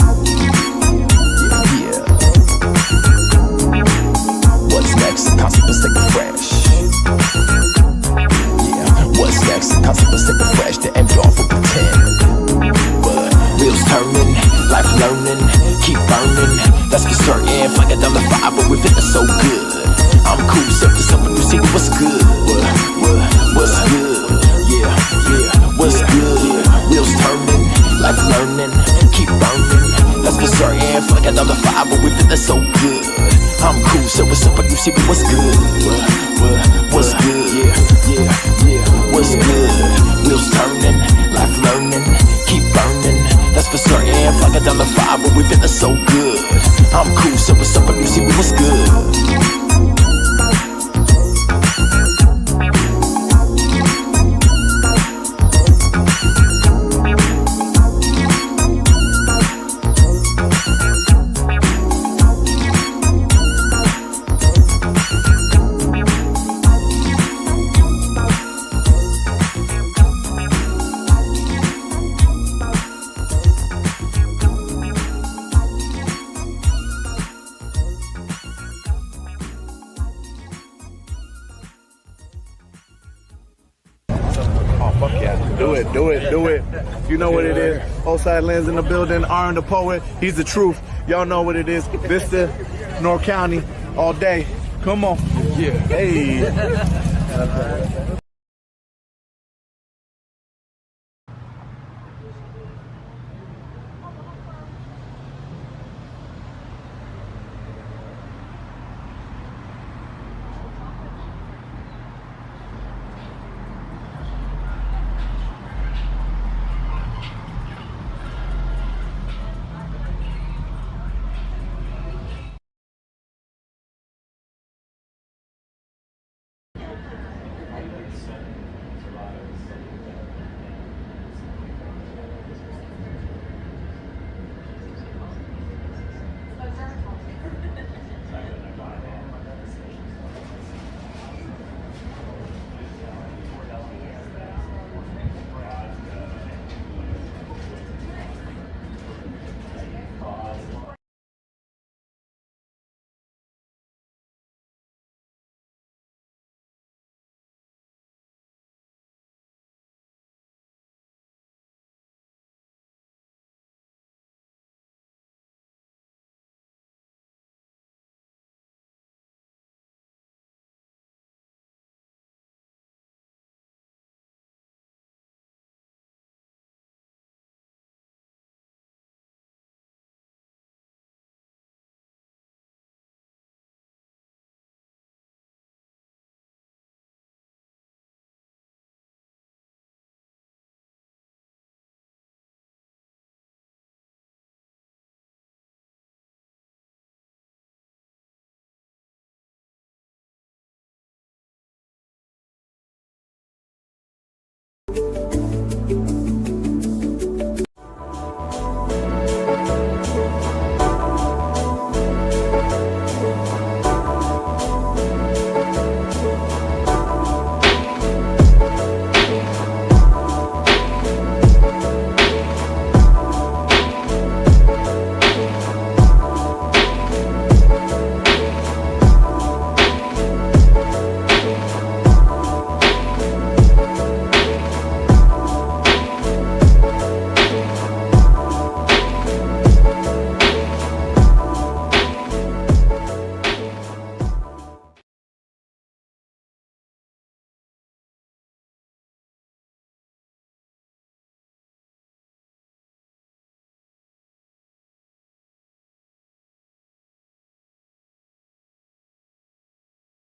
Yeah. What's next? The concept is taking fresh. What's next? The concept is taking fresh to end off with pretend. But wheels turning, life learning, keep burning. That's for certain. Flag a dollar $5, but we feeling so good. I'm cool, surface up when you see what's good. What's good? Yeah. What's good? Wheels turning, life learning, keep burning. That's for certain. Flag a dollar $5, but we feeling so good. I'm cool, surface up when you see what's good. What's good? Yeah. What's good? Wheels turning, life learning, keep burning. That's for certain. Flag a dollar $5, but we feeling so good. I'm cool, so what's up when you see what's good? Do it. You know what it is. Oside Lens in the building. Aaron the poet. He's the truth. Y'all know what it is. Vista, North County, all day. Come on. Yeah. Hey.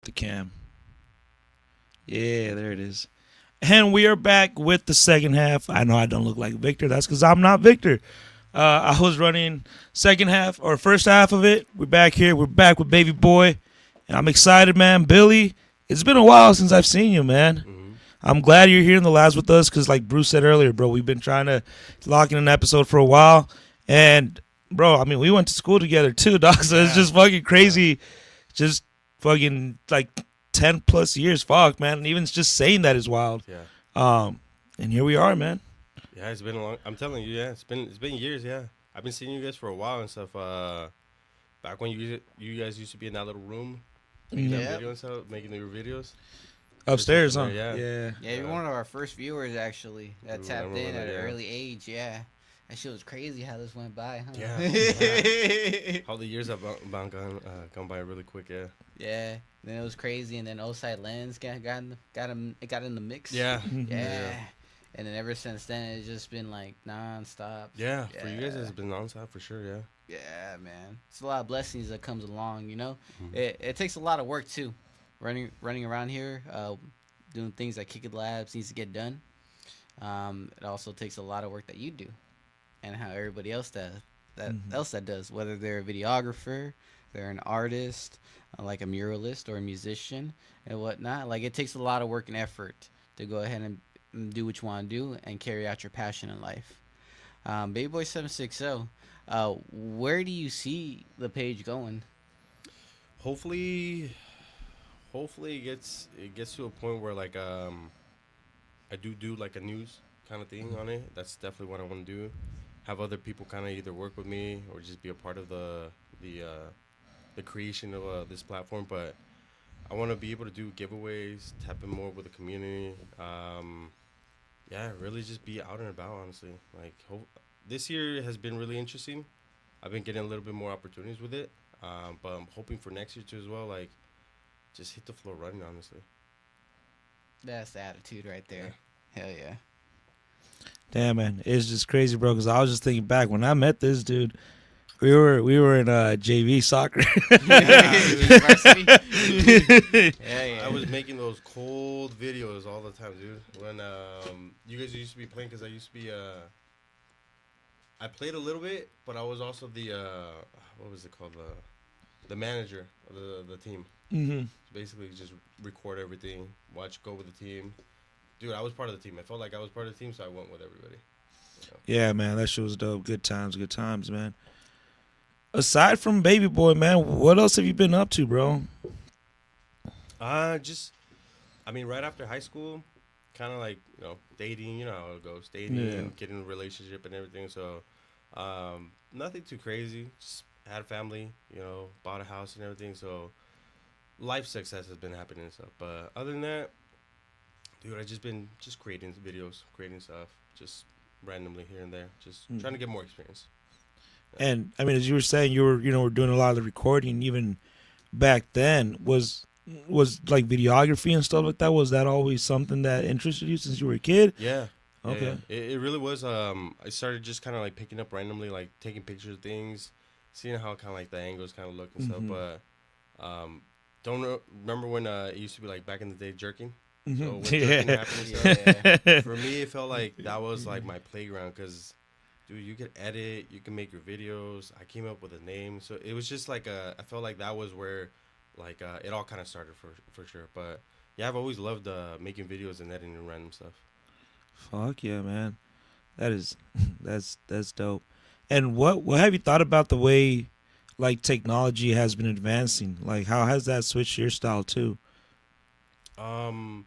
The cam. Yeah, there it is. And we are back with the second half. I know I don't look like Victor. That's because I'm not Victor. I was running second half or first half of it. We're back here. We're back with Baby Boy. And I'm excited, man. Billy, it's been a while since I've seen you, man. I'm glad you're here in the labs with us because, like Bruce said earlier, bro, we've been trying to lock in an episode for a while. And, bro, I mean, we went to school together too, dog. So it's just fucking crazy. Just fucking, like, 10 plus years. Fuck, man. And even just saying that is wild. Yeah. And here we are, man. Yeah, it's been a long. I'm telling you, yeah, it's been years. Yeah, I've been seeing you guys for a while and stuff. Back when you guys used to be in that little room, making that video and stuff, making your videos Upstairs, huh? Yeah. Yeah, you're one of our first viewers actually that tapped in at an yeah. early age. Yeah, that shit was crazy how this went by. Huh? Yeah. How the years have gone by really quick. Yeah. Yeah. Then it was crazy, and then s8e Lens got in the mix. Yeah. Yeah. And then ever since then, it's just been like nonstop. Yeah. For you guys, it's been nonstop for sure. Yeah. Yeah, man. It's a lot of blessings that comes along, you know. It takes a lot of work too, running around here, doing things that Kick It Labs needs to get done. It also takes a lot of work that you do, and how everybody else does, whether they're a videographer, they're an artist, like a muralist or a musician and whatnot. Like it takes a lot of work and effort to go ahead and do what you want to do and carry out your passion in life. Baby Boy 760. Where do you see the page going? Hopefully it gets to a point where like I do like a news kind of thing on it. That's definitely what I want to do. Have other people kind of either work with me or just be a part of the creation of this platform. But I want to be able to do giveaways, tap in more with the community. Yeah, really just be out and about, honestly. Like this year has been really interesting. I've been getting a little bit more opportunities with it, but I'm hoping for next year too as well. Like, just hit the floor running, honestly. That's the attitude right there. Yeah. Hell yeah. Damn, man, it's just crazy, bro. Because I was just thinking back when I met this dude. We were in JV soccer. Yeah. I was making those cold videos all the time, dude. When you guys used to be playing, because I used to be I played a little bit, but I was also the what was it called, the manager of the team. Mm-hmm. Basically, just record everything, go with the team. Dude, I was part of the team. I felt like I was part of the team, so I went with everybody. You know? Yeah, man, that shit was dope. Good times, man. Aside from Baby Boy, man, what else have you been up to, bro? I mean, right after high school, kind of like, dating, you know how it goes. Dating, getting in a relationship and everything. So, nothing too crazy. Just had a family, bought a house and everything. So, life success has been happening and stuff. But other than that, dude, I just been creating videos, creating stuff, just randomly here and there. Just trying to get more experience. And I mean, as you were saying, you were doing a lot of the recording. Even back then, was like videography and stuff like that. Was that always something that interested you since you were a kid? Yeah. Okay. Yeah. It really was. I started just kind of like picking up randomly, like taking pictures of things, seeing how kind of like the angles kind of look and stuff. But remember when it used to be like back in the day jerking. So when jerking happened and stuff, for me it felt like that was like my playground because. Dude, you could edit, you can make your videos. I came up with a name, so it was just like I felt like that was where, like, it all kind of started for sure. But yeah, I've always loved making videos and editing and random stuff. Fuck yeah, man, that's dope. And what have you thought about the way, like, technology has been advancing? Like, how has that switched your style too? I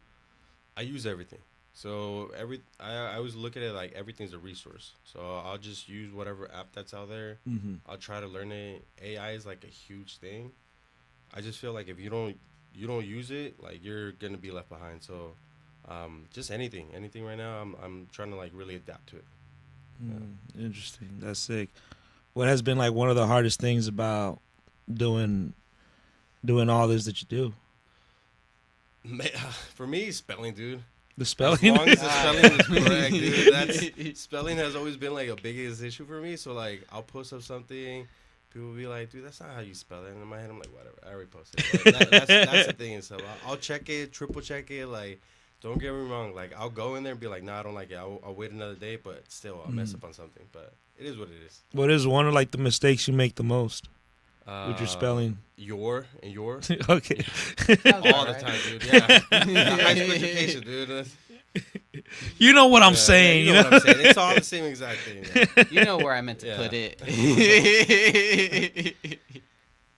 use everything. So I always look at it like everything's a resource. So I'll just use whatever app that's out there. Mm-hmm. I'll try to learn it. AI is like a huge thing. I just feel like if you don't use it, like you're gonna be left behind. So just anything right now, I'm trying to like really adapt to it. Interesting. That's sick. What has been like one of the hardest things about doing all this that you do? For me, spelling, dude. The spelling. As long as the spelling is correct, dude. Spelling has always been like a biggest issue for me. So like, I'll post up something, people will be like, dude, that's not how you spell it. And in my head, I'm like, whatever. I already posted it. But that's the thing. And so I'll check it, triple check it. Like, don't get me wrong. Like, I'll go in there and be like, nah, I don't like it. I'll wait another day, but still, I'll mess up on something. But it is what it is. What is one of like the mistakes you make the most with your spelling? Your and your. Okay. All the time, dude. Yeah. High school education, dude. You know what I'm saying. You know what I'm saying. It's all the same exact thing. Yeah. You know where I meant to Yeah. put it.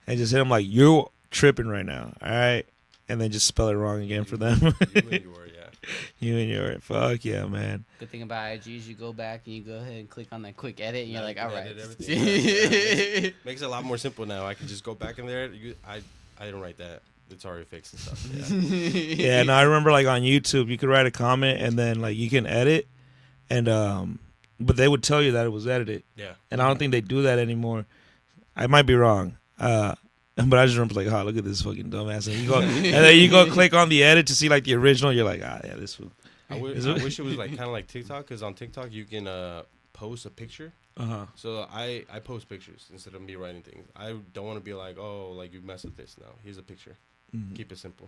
And just hit them like, you're tripping right now. All right. And then just spell it wrong again for them. You and your, yeah. You and your, fuck yeah, man. Good thing about IG is you go back and you go ahead and click on that quick edit, and you're like, all right. Edit everything. Yeah. Makes it a lot more simple now. I can just go back in there. I don't write that. It's already fixed and stuff. Yeah. Yeah, no, I remember like on YouTube, you could write a comment and then like you can edit, and but they would tell you that it was edited, Yeah. and I don't think they do that anymore. I might be wrong, but I just remember like, oh, look at this fucking dumbass, and you go, and then you go click on the edit to see like the original. You're like, ah, yeah, this one. I wish it was like kind of like TikTok, because on TikTok you can post a picture. So I post pictures instead of me writing things. I don't want to be like, oh, like you messed with this. No, here's a picture. Keep it simple.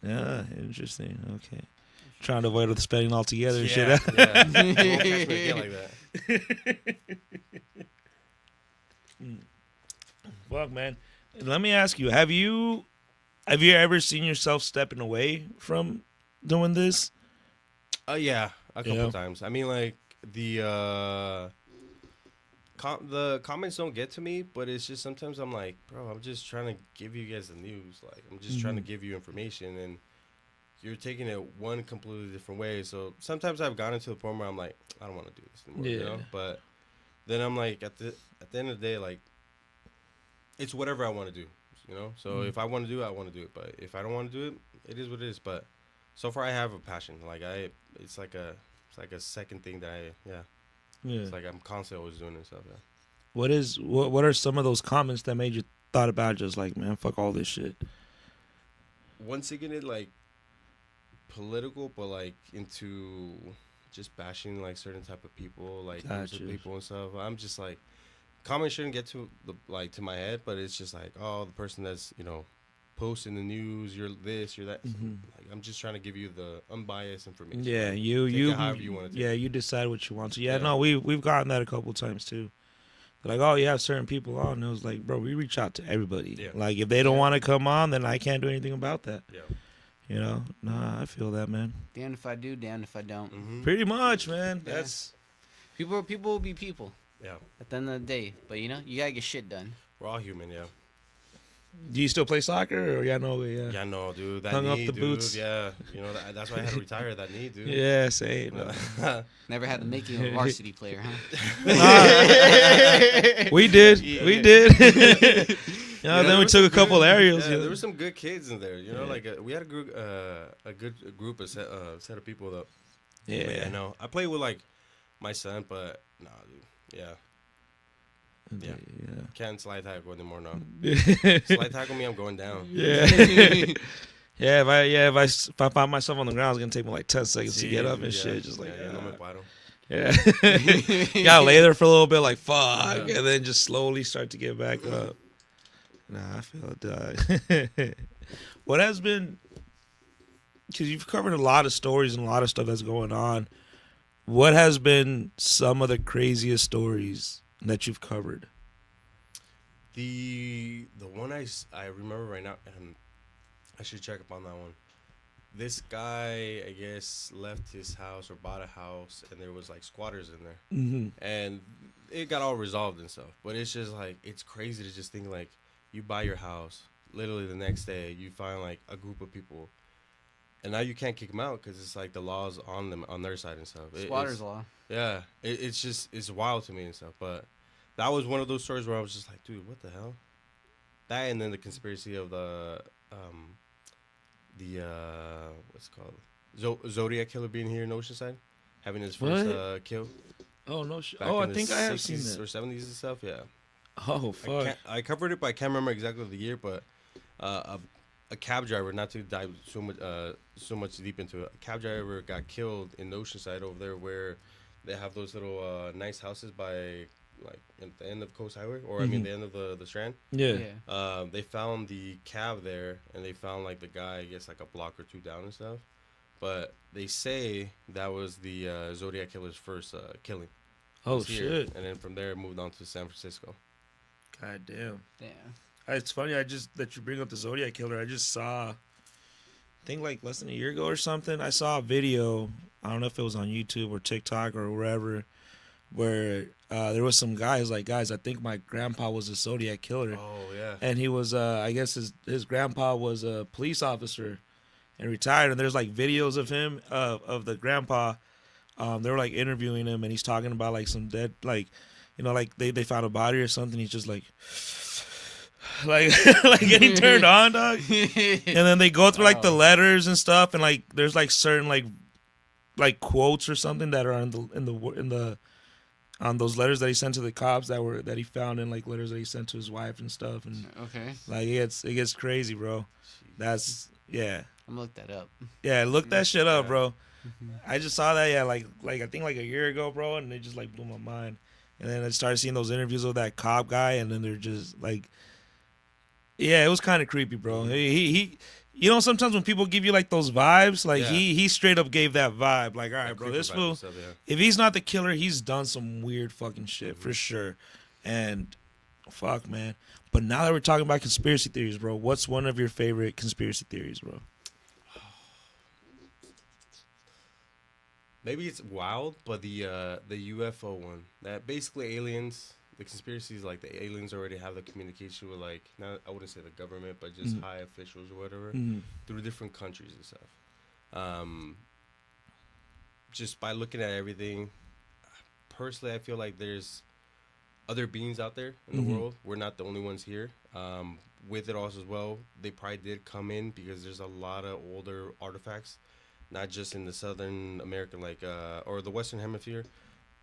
Yeah, interesting. Okay, trying to avoid the spelling altogether. And Yeah, shit. yeah. You won't catch me again like that. Fuck, man. Let me ask you: Have you ever seen yourself stepping away from doing this? Yeah, a couple Yeah. times. I mean, like the comments don't get to me, but it's just sometimes I'm like, bro, I'm just trying to give you guys the news. Like, I'm just trying to give you information, and you're taking it one completely different way. So sometimes I've gotten to the point where I'm like, I don't want to do this anymore. You know? But then I'm like, at the end of the day, like, it's whatever I want to do. You know. So if I want to do it, I want to do it. But if I don't want to do it, it is what it is. But so far, I have a passion. Like it's like a second thing that Yeah. It's like I'm constantly always doing this stuff. Yeah. What are some of those comments that made you thought about just like, man, fuck all this shit? Once again, it like political, but like into just bashing like certain type of people, like groups of Gotcha. people and stuff. I'm just like, comments shouldn't get to to my head, but it's just like, oh, the person that's posting the news, you're this, you're that. Like, I'm just trying to give you the unbiased information. Yeah, Like, you take it however you want to. yeah, you decide what you want to. Yeah, Yeah. no, we've gotten that a couple times too. They're like, oh, you have certain people on. And it was like, bro, we reach out to everybody. Yeah. Like, if they don't want to come on, then I can't do anything about that. Yeah. You know? Nah, I feel that, man. Damned if I do, damned if I don't. Mm-hmm. Pretty much, man. Yeah. That's People will be people Yeah. at the end of the day. But you gotta get shit done. We're all human. Yeah. Do you still play soccer or yeah, no, yeah. Yeah, no, dude. That Hung up knee, the dude. boots. Yeah. That's why I had to retire that knee, dude. Yeah, say it. No. Never had the making of a varsity player, huh? We did. We did. Then there we was took a some couple good- areas. Yeah, there were some good kids in there. Like we had a group, a good group of set of people though. Yeah. But yeah, no, I play with like my son, but nah, dude. Yeah, yeah. Can't slide tackle anymore. No, slide tackle me, I'm going down. Yeah. Yeah, if I find myself on the ground, it's gonna take me like 10 seconds to get up and shit. Just like, no me paro. yeah. You gotta lay there for a little bit, like fuck, and then just slowly start to get back up. Nah, I feel it, dog. What has been, because you've covered a lot of stories and a lot of stuff that's going on. What has been some of the craziest stories that you've covered? The one I remember right now, and I should check up on that one. This guy, I guess, left his house or bought a house, and there was like squatters in there, and it got all resolved and stuff. But it's just like, it's crazy to just think like, you buy your house, literally the next day you find like a group of people, and now you can't kick them out because it's like the laws on them, on their side and stuff. Squatters law. Yeah, it's wild to me and stuff. But that was one of those stories where I was just like, dude, what the hell? That, and then the conspiracy of the what's it called, Zodiac killer being here in Oceanside, having his first kill. Oh no! Back Oh, I in the think I have seen 60s that. or 70s and stuff. Yeah. Oh fuck! I covered it, but I can't remember exactly the year. But a cab driver, not to dive so much deep into it, a cab driver got killed in Oceanside over there, where they have those little nice houses by like at the end of Coast Highway, or I mean the end of the Strand. Yeah. They found the cab there, and they found like the guy, I guess, like a block or two down and stuff. But they say that was the Zodiac killer's first killing. Oh was here. shit! And then from there, moved on to San Francisco. God damn. Yeah. It's funny. That you bring up the Zodiac killer. I just saw, I think like less than a year ago or something. I saw a video. I don't know if it was on YouTube or TikTok or wherever, where there was some guys like, guys, I think my grandpa was a Zodiac killer. Oh yeah. And he was I guess his grandpa was a police officer and retired, and there's like videos of him of the grandpa. They were like interviewing him, and he's talking about like some dead, like, you know, like they found a body or something. He's just like like getting turned on, dog. And then they go through like the letters and stuff, and like there's like certain like quotes or something that are in the on those letters that he sent to the cops that he found in like letters that he sent to his wife and stuff. And Okay. like it gets crazy, bro. That's yeah. I'm gonna look that up. Yeah, look that shit up, bro. I just saw that, yeah, like I think like a year ago, bro, and it just like blew my mind. And then I started seeing those interviews with that cop guy, and then they're just like, yeah, it was kind of creepy, bro. He you know, sometimes when people give you like those vibes, like he straight up gave that vibe, like, all right, bro, this fool, if he's not the killer, he's done some weird fucking shit for sure. And fuck, man. But now that we're talking about conspiracy theories, bro, what's one of your favorite conspiracy theories, bro? Maybe it's wild, but the UFO one, that basically aliens, the conspiracy is like the aliens already have the communication with, like, not, I wouldn't say the government, but just high officials or whatever through different countries and stuff. Just by looking at everything, personally, I feel like there's other beings out there in the world. We're not the only ones here. With it also as well, they probably did come in because there's a lot of older artifacts, not just in the Southern American, like, or the Western Hemisphere,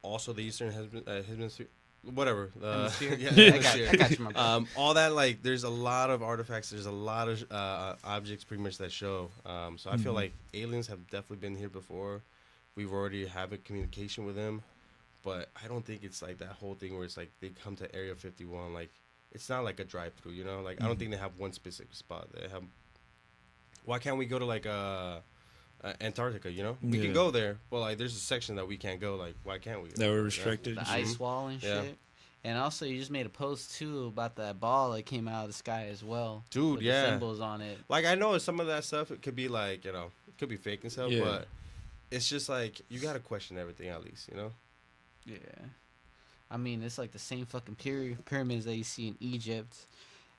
also the Eastern Hemisphere, whatever. Hemisphere? Yeah, I got you, my brother. all that, like, there's a lot of artifacts, there's a lot of objects pretty much that show. So I feel like aliens have definitely been here before. We've already have a communication with them, but I don't think it's like that whole thing where it's like they come to Area 51, like, it's not like a drive-through, you know? Like, I don't think they have one specific spot. They have, why can't we go to, like, Antarctica, you know? We can go there, but like there's a section that we can't go. Like, why can't we? That were restricted. The ice wall and shit. Yeah. And also, you just made a post too about that ball that came out of the sky as well. Dude, with yeah. the symbols on it. Like, I know some of that stuff, it could be like, you know, it could be fake and stuff, Yeah. but it's just like you gotta question everything at least, you know? Yeah. I mean, it's like the same fucking pyramids that you see in Egypt.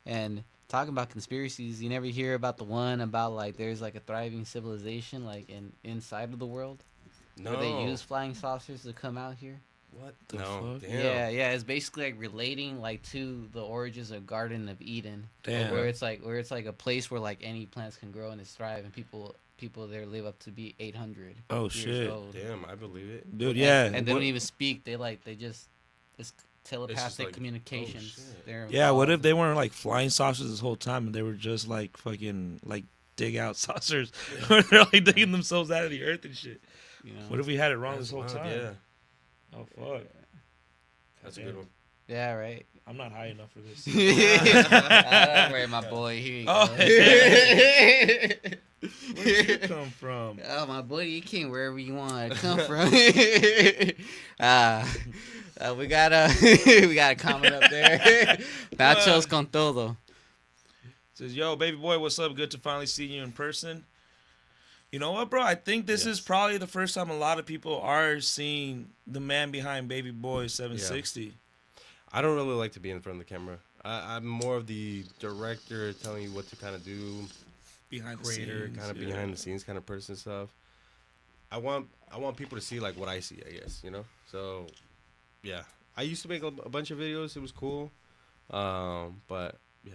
And talking about conspiracies, you never hear about the one about like there's like a thriving civilization like inside of the world. No. Where they use flying saucers to come out here. What? The No. fuck? Damn. Yeah, it's basically like relating like to the origins of Garden of Eden. Damn. Where it's like a place where like any plants can grow and it's thrive, and people there live up to be 800. Oh, years shit. old. Damn, I believe it. Dude, yeah. And they don't even speak. They just it's telepathic like, communications. oh, shit. They're Yeah, what if involved. they weren't like flying saucers this whole time and they were just like fucking like dig out saucers where they're like digging themselves out of the earth and shit? You know? What if we had it wrong That's this whole wild, time? Yeah, Oh fuck. that's a good one. Yeah, right. I'm not high enough for this. Don't worry, my boy. Here you Oh, go. Where'd you come from? Oh, my buddy, you came wherever you want to come from. We got a comment up there. Nachos con todo. Says, yo, baby boy, what's up? Good to finally see you in person. You know what, bro? I think this is probably the first time a lot of people are seeing the man behind Baby Boy 760. I don't really like to be in front of the camera. I'm more of the director telling you what to kind of do, Behind the creator, scenes. kind of yeah. behind the scenes kind of person stuff. I want people to see like what I see, I guess, you know. So, yeah, I used to make a bunch of videos. It was cool, but yeah,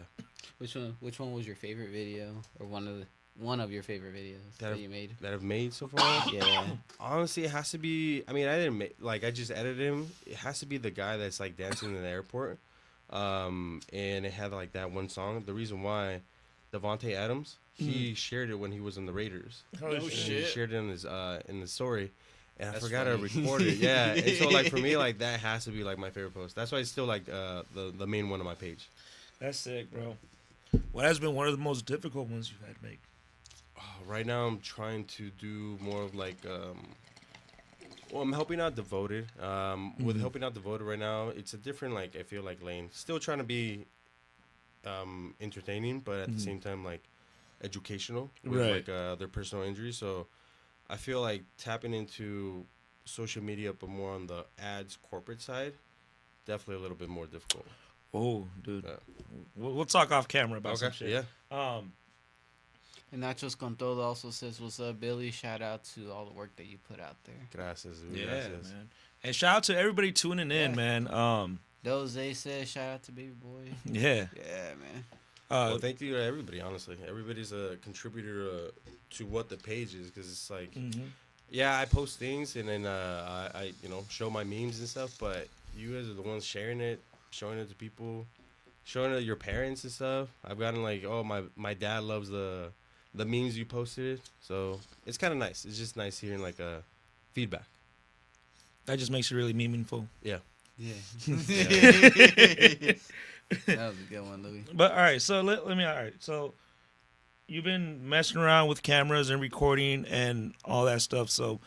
Which one was your favorite video, or one of your favorite videos that you made? that I've made so far. Yeah. Honestly, it has to be. I mean, I didn't make I just edited him. It has to be the guy that's like dancing in the airport, and it had like that one song. The reason why, Devontae Adams, he shared it when he was in the Raiders. Oh, And he shared it in his story, and I That's forgot to funny. record it. Yeah, and so like for me, like that has to be like my favorite post. That's why it's still like the main one on my page. That's sick, bro. What has been one of the most difficult ones you've had to make? Right now, I'm trying to do more of like well, I'm helping out Devoted. With helping out Devoted right now, it's a different like I feel like lane. Still trying to be entertaining, but at the same time like educational with Right. like their personal injuries. So I feel like tapping into social media, but more on the ads corporate side, definitely a little bit more difficult. Oh, dude. Yeah. We'll talk off camera about some Okay. shit. Yeah. And Nachos con Todo also says, "What's up, Billy? Shout out to all the work that you put out there." Gracias. Yeah, Gracias. man. And shout out to everybody tuning in, Yeah. man. Doze says, "Shout out to Baby Boy." Yeah. Yeah, man. Well, thank you to everybody. Honestly, everybody's a contributor to what the page is, because it's like, yeah, I post things and then I show my memes and stuff, but you guys are the ones sharing it, showing it to people, showing it to your parents and stuff. I've gotten like, oh, my dad loves the memes you posted, so it's kind of nice. It's just nice hearing like a feedback. That just makes it really meaningful. Yeah. Yeah. That was a good one, Louis. But all right, so let me. All right, so you've been messing around with cameras and recording and all that stuff. So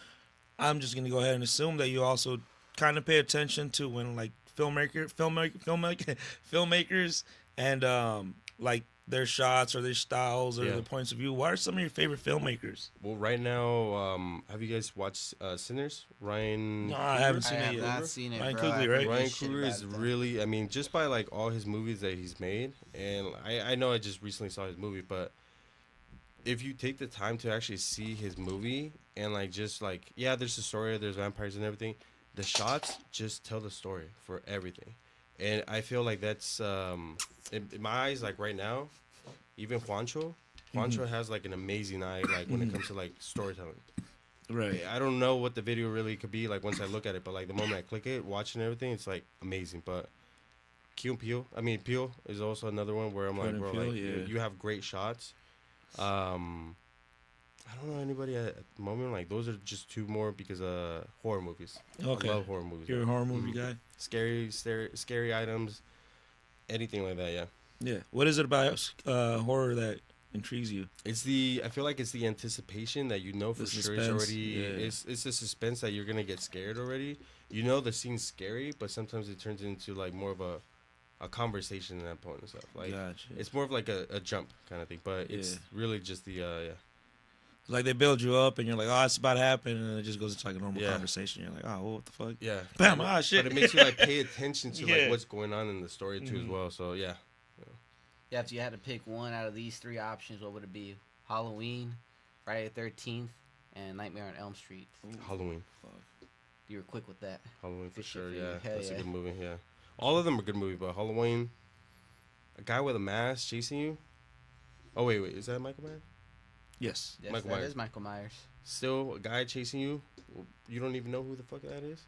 I'm just gonna go ahead and assume that you also kind of pay attention to when like filmmakers and like their shots or their styles or Yeah. their points of view. What are some of your favorite filmmakers? Well, right now, have you guys watched Sinners? Ryan. No, I haven't I seen have it yet. not seen it, Ryan bro. Coogler, I haven't right? heard Ryan shit Coogler about is it, though. really, I mean, just by like all his movies that he's made, and I know I just recently saw his movie, but if you take the time to actually see his movie and like just like, yeah, there's a story, there's vampires and everything, the shots just tell the story for everything. And I feel like that's in my eyes, like right now, even Juancho has like an amazing eye, like when it comes to like storytelling. Right. I don't know what the video really could be like once I look at it, but like the moment I click it, watching everything, it's like amazing. But Peel is also another one where I'm like, Jordan bro, Peele, like yeah. you have great shots. I don't know anybody at the moment. Like those are just two more because horror movies. Okay. I love horror movies. You're a man. horror movie guy. Scary items, anything like that. Yeah. Yeah. What is it about horror that intrigues you? I feel like it's the anticipation that you know for The sure it's suspense, already yeah. it's the suspense that you're gonna get scared already. You know the scene's scary, but sometimes it turns into like more of a conversation at that point and stuff. Like Gotcha. it's more of like a jump kind of thing. But it's Yeah. really just the Like they build you up, and you're like, "Oh, it's about to happen," and it just goes into like a normal Yeah. conversation. You're like, "Oh, what the fuck?" yeah. Bam! But Ah, shit. But it makes you like pay attention to Yeah. like what's going on in the story too as well. So yeah. Yeah, if you had to pick one out of these three options, what would it be? Halloween, Friday the 13th, and Nightmare on Elm Street. Halloween. You were quick with that. Halloween for Good shit sure. for you. Yeah, Hell that's yeah. a good movie. Yeah, all of them are good movies, but Halloween, a guy with a mask chasing you. Oh wait, is that Michael Myers? Yes. Yes, Michael that Myers. is Michael Myers. Still a guy chasing you. You don't even know who the fuck that is.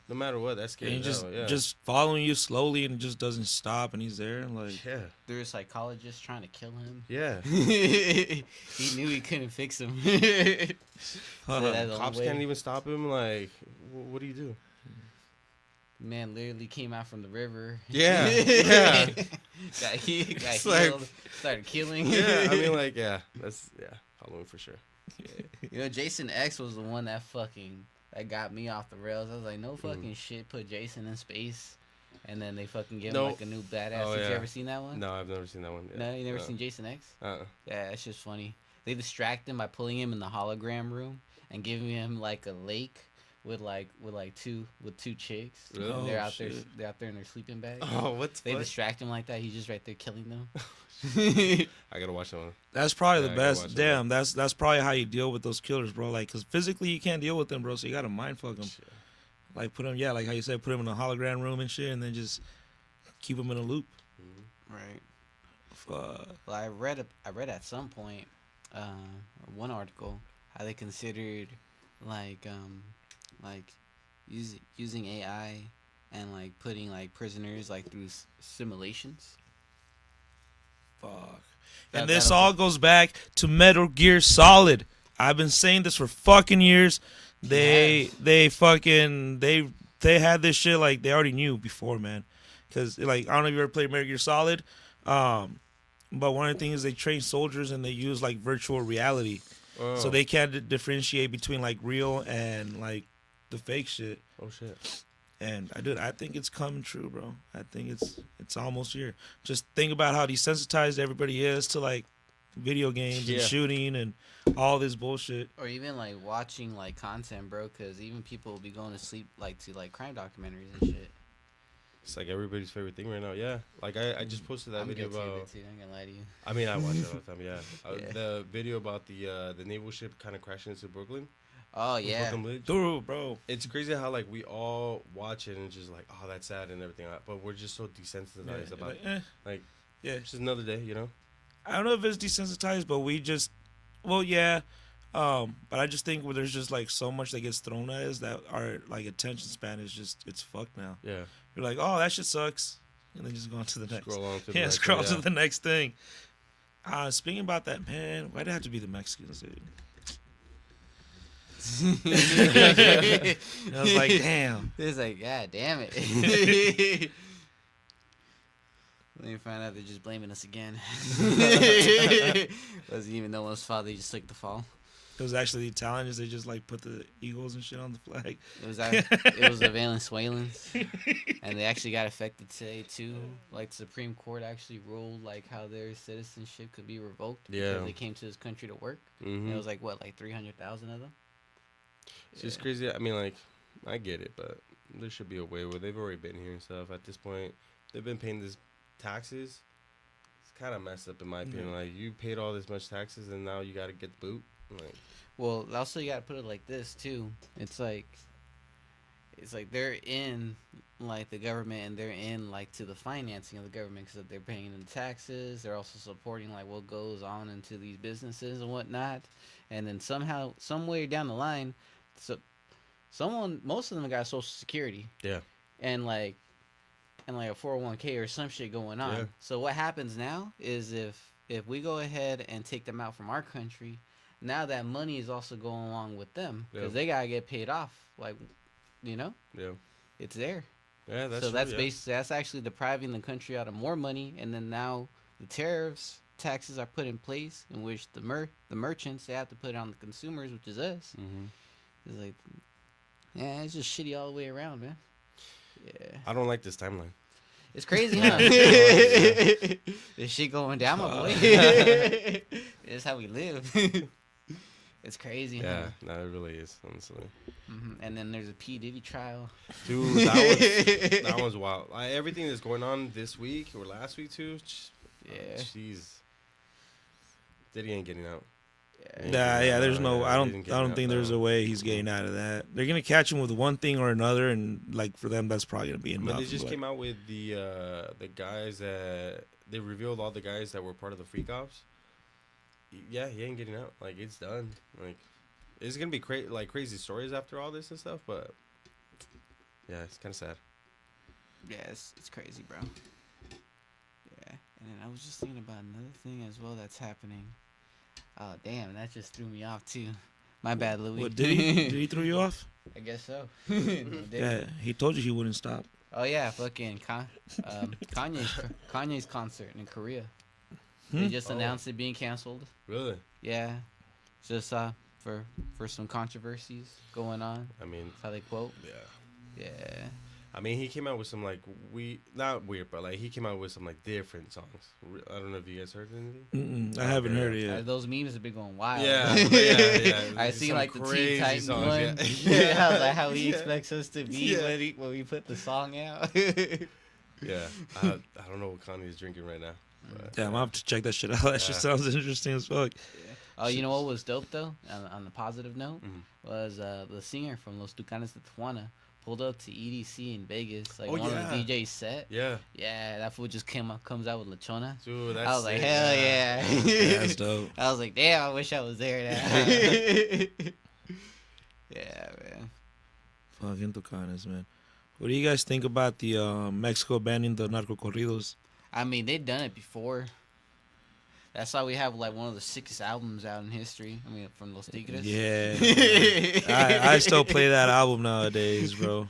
No matter what, that's scary. And he as hell, yeah. just following you slowly, and it just doesn't stop, and he's there, and like, yeah, There was a psychologist trying to kill him. yeah. He knew he couldn't fix him. So that's the Cops only way. can't even stop him. Like, what do you do? Man literally came out from the river. Yeah, yeah. got It's healed, like- started killing. Yeah, I mean, like, that's Halloween for sure. You know, Jason X was the one that got me off the rails. I was like, no fucking shit, put Jason in space, and then they fucking give him No. like a new badass. Oh, Did you yeah. ever seen that one? No, I've never seen that one. No, you never seen Jason X? Yeah, that's just funny. They distract him by pulling him in the hologram room and giving him like a lake with two chicks. Really? And they're Oh, out there. shit. They're out there in their sleeping bag. Oh, what's They fuck? distract him like that. He's just right there killing them. I gotta watch that one. that's probably Yeah, the I gotta watch best. it, Damn, that's probably how you deal with those killers, bro. Like, cause physically you can't deal with them, bro. So you gotta mind fuck them. Shit. Like put them, yeah, like how you said, put them in a hologram room and shit, and then just keep them in a loop. Right. Fuck. Well, I read at some point, one article how they considered like using AI and like putting like prisoners like through simulations. Fuck. That- And this that'll- all goes back to Metal Gear Solid. I've been saying this for fucking years. They fucking they had this shit like they already knew before, man. Because like I don't know if you ever played Metal Gear Solid, but one of the things is they train soldiers and they use like virtual reality, so they can't differentiate between like real and like the fake shit. Oh shit. And I think it's coming true, bro. I think it's almost here. Just think about how desensitized everybody is to like video games and shooting and all this bullshit. Or even like watching like content, bro, because even people will be going to sleep like to like crime documentaries and shit. It's like everybody's favorite thing right now. Yeah, like I just posted that I'm video guilty of about. it too. I'm gonna lie to you. I mean, I watch it all the time. Yeah, Yeah. The video about the naval ship kind of crashing into Brooklyn. Oh yeah. Brooklyn Bridge. Dude, bro. It's crazy how like we all watch it and just like, oh, that's sad and everything, but we're just so desensitized about like, it. Like, yeah. it's just another day, you know. I don't know if it's desensitized, but we just, well, yeah. But I just think there's just like so much that gets thrown at us that our like attention span is just it's fucked now. Yeah. You're like, oh, that shit sucks, and then just go on to the next. Scroll on to the Yeah, next scroll one, to yeah. the next thing. Speaking about that, man, why'd it have to be the Mexicans, dude? I was like, damn. It's like, God damn it. Let me find out they're just blaming us again. Wasn't even no one's fault. They just took the fall. It was actually the Italians. They just like put the eagles and shit on the flag. It was the Venezuelans, and they actually got affected today too. Like the Supreme Court actually ruled like how their citizenship could be revoked because they came to this country to work. Mm-hmm. And it was like what, like 300,000 of them. It's just crazy. I mean, like, I get it, but there should be a way where they've already been here and stuff. At this point, they've been paying this taxes. It's kind of messed up in my opinion. Like, you paid all this much taxes and now you got to get the boot. Like, Well, also you got to put it like this too. It's like they're in like the government and they're in like to the financing of the government because they're paying the taxes. They're also supporting like what goes on into these businesses and whatnot. And then somehow, somewhere down the line, most of them got Social Security. yeah. And like a 401k or some shit going on. Yeah. So what happens now is if we go ahead and take them out from our country, now that money is also going along with them because they gotta get paid off. Like, you know, it's there. Yeah, that's so true, that's yeah. basically that's actually depriving the country out of more money, and then now the taxes are put in place in which the merchants they have to put it on the consumers, which is us. Mm-hmm. It's like, yeah, it's just shitty all the way around, man. Yeah. I don't like this timeline. It's crazy, huh? This shit going down, my boy. It's how we live. It's crazy, Yeah, huh? no, it really is, honestly. And then there's a P. Diddy trial. Dude, that one's wild. Everything that's going on this week or last week, too. Yeah. Jeez. Diddy ain't getting out. Yeah, there's no. I didn't don't get think out, there's no. a way he's getting out of that. They're gonna catch him with one thing or another, and like for them, that's probably gonna be enough. But they just but- came out with the guys that they revealed all the guys that were part of the freak offs. Yeah, he ain't getting out. Like, it's done. Like, it's gonna be crazy stories after all this and stuff. But yeah, it's kind of sad. Yeah, it's crazy, bro. Yeah. And then I was just thinking about another thing as well that's happening. Oh, damn, that just threw me off, too. My bad, Louis. What did he? Did he throw you off? I guess so. No, didn't. Yeah, he told you he wouldn't stop. Oh, yeah, fucking Kanye's concert in Korea. They just announced it being canceled. Really? Yeah. Just for some controversies going on. I mean, That's how they quote. yeah. Yeah. I mean, he came out with some not weird, but like he came out with some like different songs. I don't know if you guys heard anything. I haven't heard it Yeah. yet. Those memes have been going wild. Yeah, yeah. I see Some like the Teen crazy Titan songs, one. yeah. Yeah, I was like, how he Yeah. expects us to be Yeah. when we put the song out. Yeah, I don't know what Kanye is drinking right now. But, Yeah, I'm gonna have to check that shit out. That shit Yeah. sounds interesting as fuck. Oh, you know what was dope though? On the positive note, Mhm. was the singer from Los Tucanes de Tijuana pulled up to EDC in Vegas, like Oh, one yeah. of the DJs set. Yeah, Yeah, that fool just comes out with Lechona. dude, that's I was like, sick. hell yeah. Yeah, that's dope. I was like, damn, I wish I was there now. Yeah, man. Fucking Tucanes, man. What do you guys think about the Mexico banning the narco corridos? I mean, they've done it before. That's why we have like one of the sickest albums out in history. I mean, from Los Tigres. Yeah. I still play that album nowadays, bro.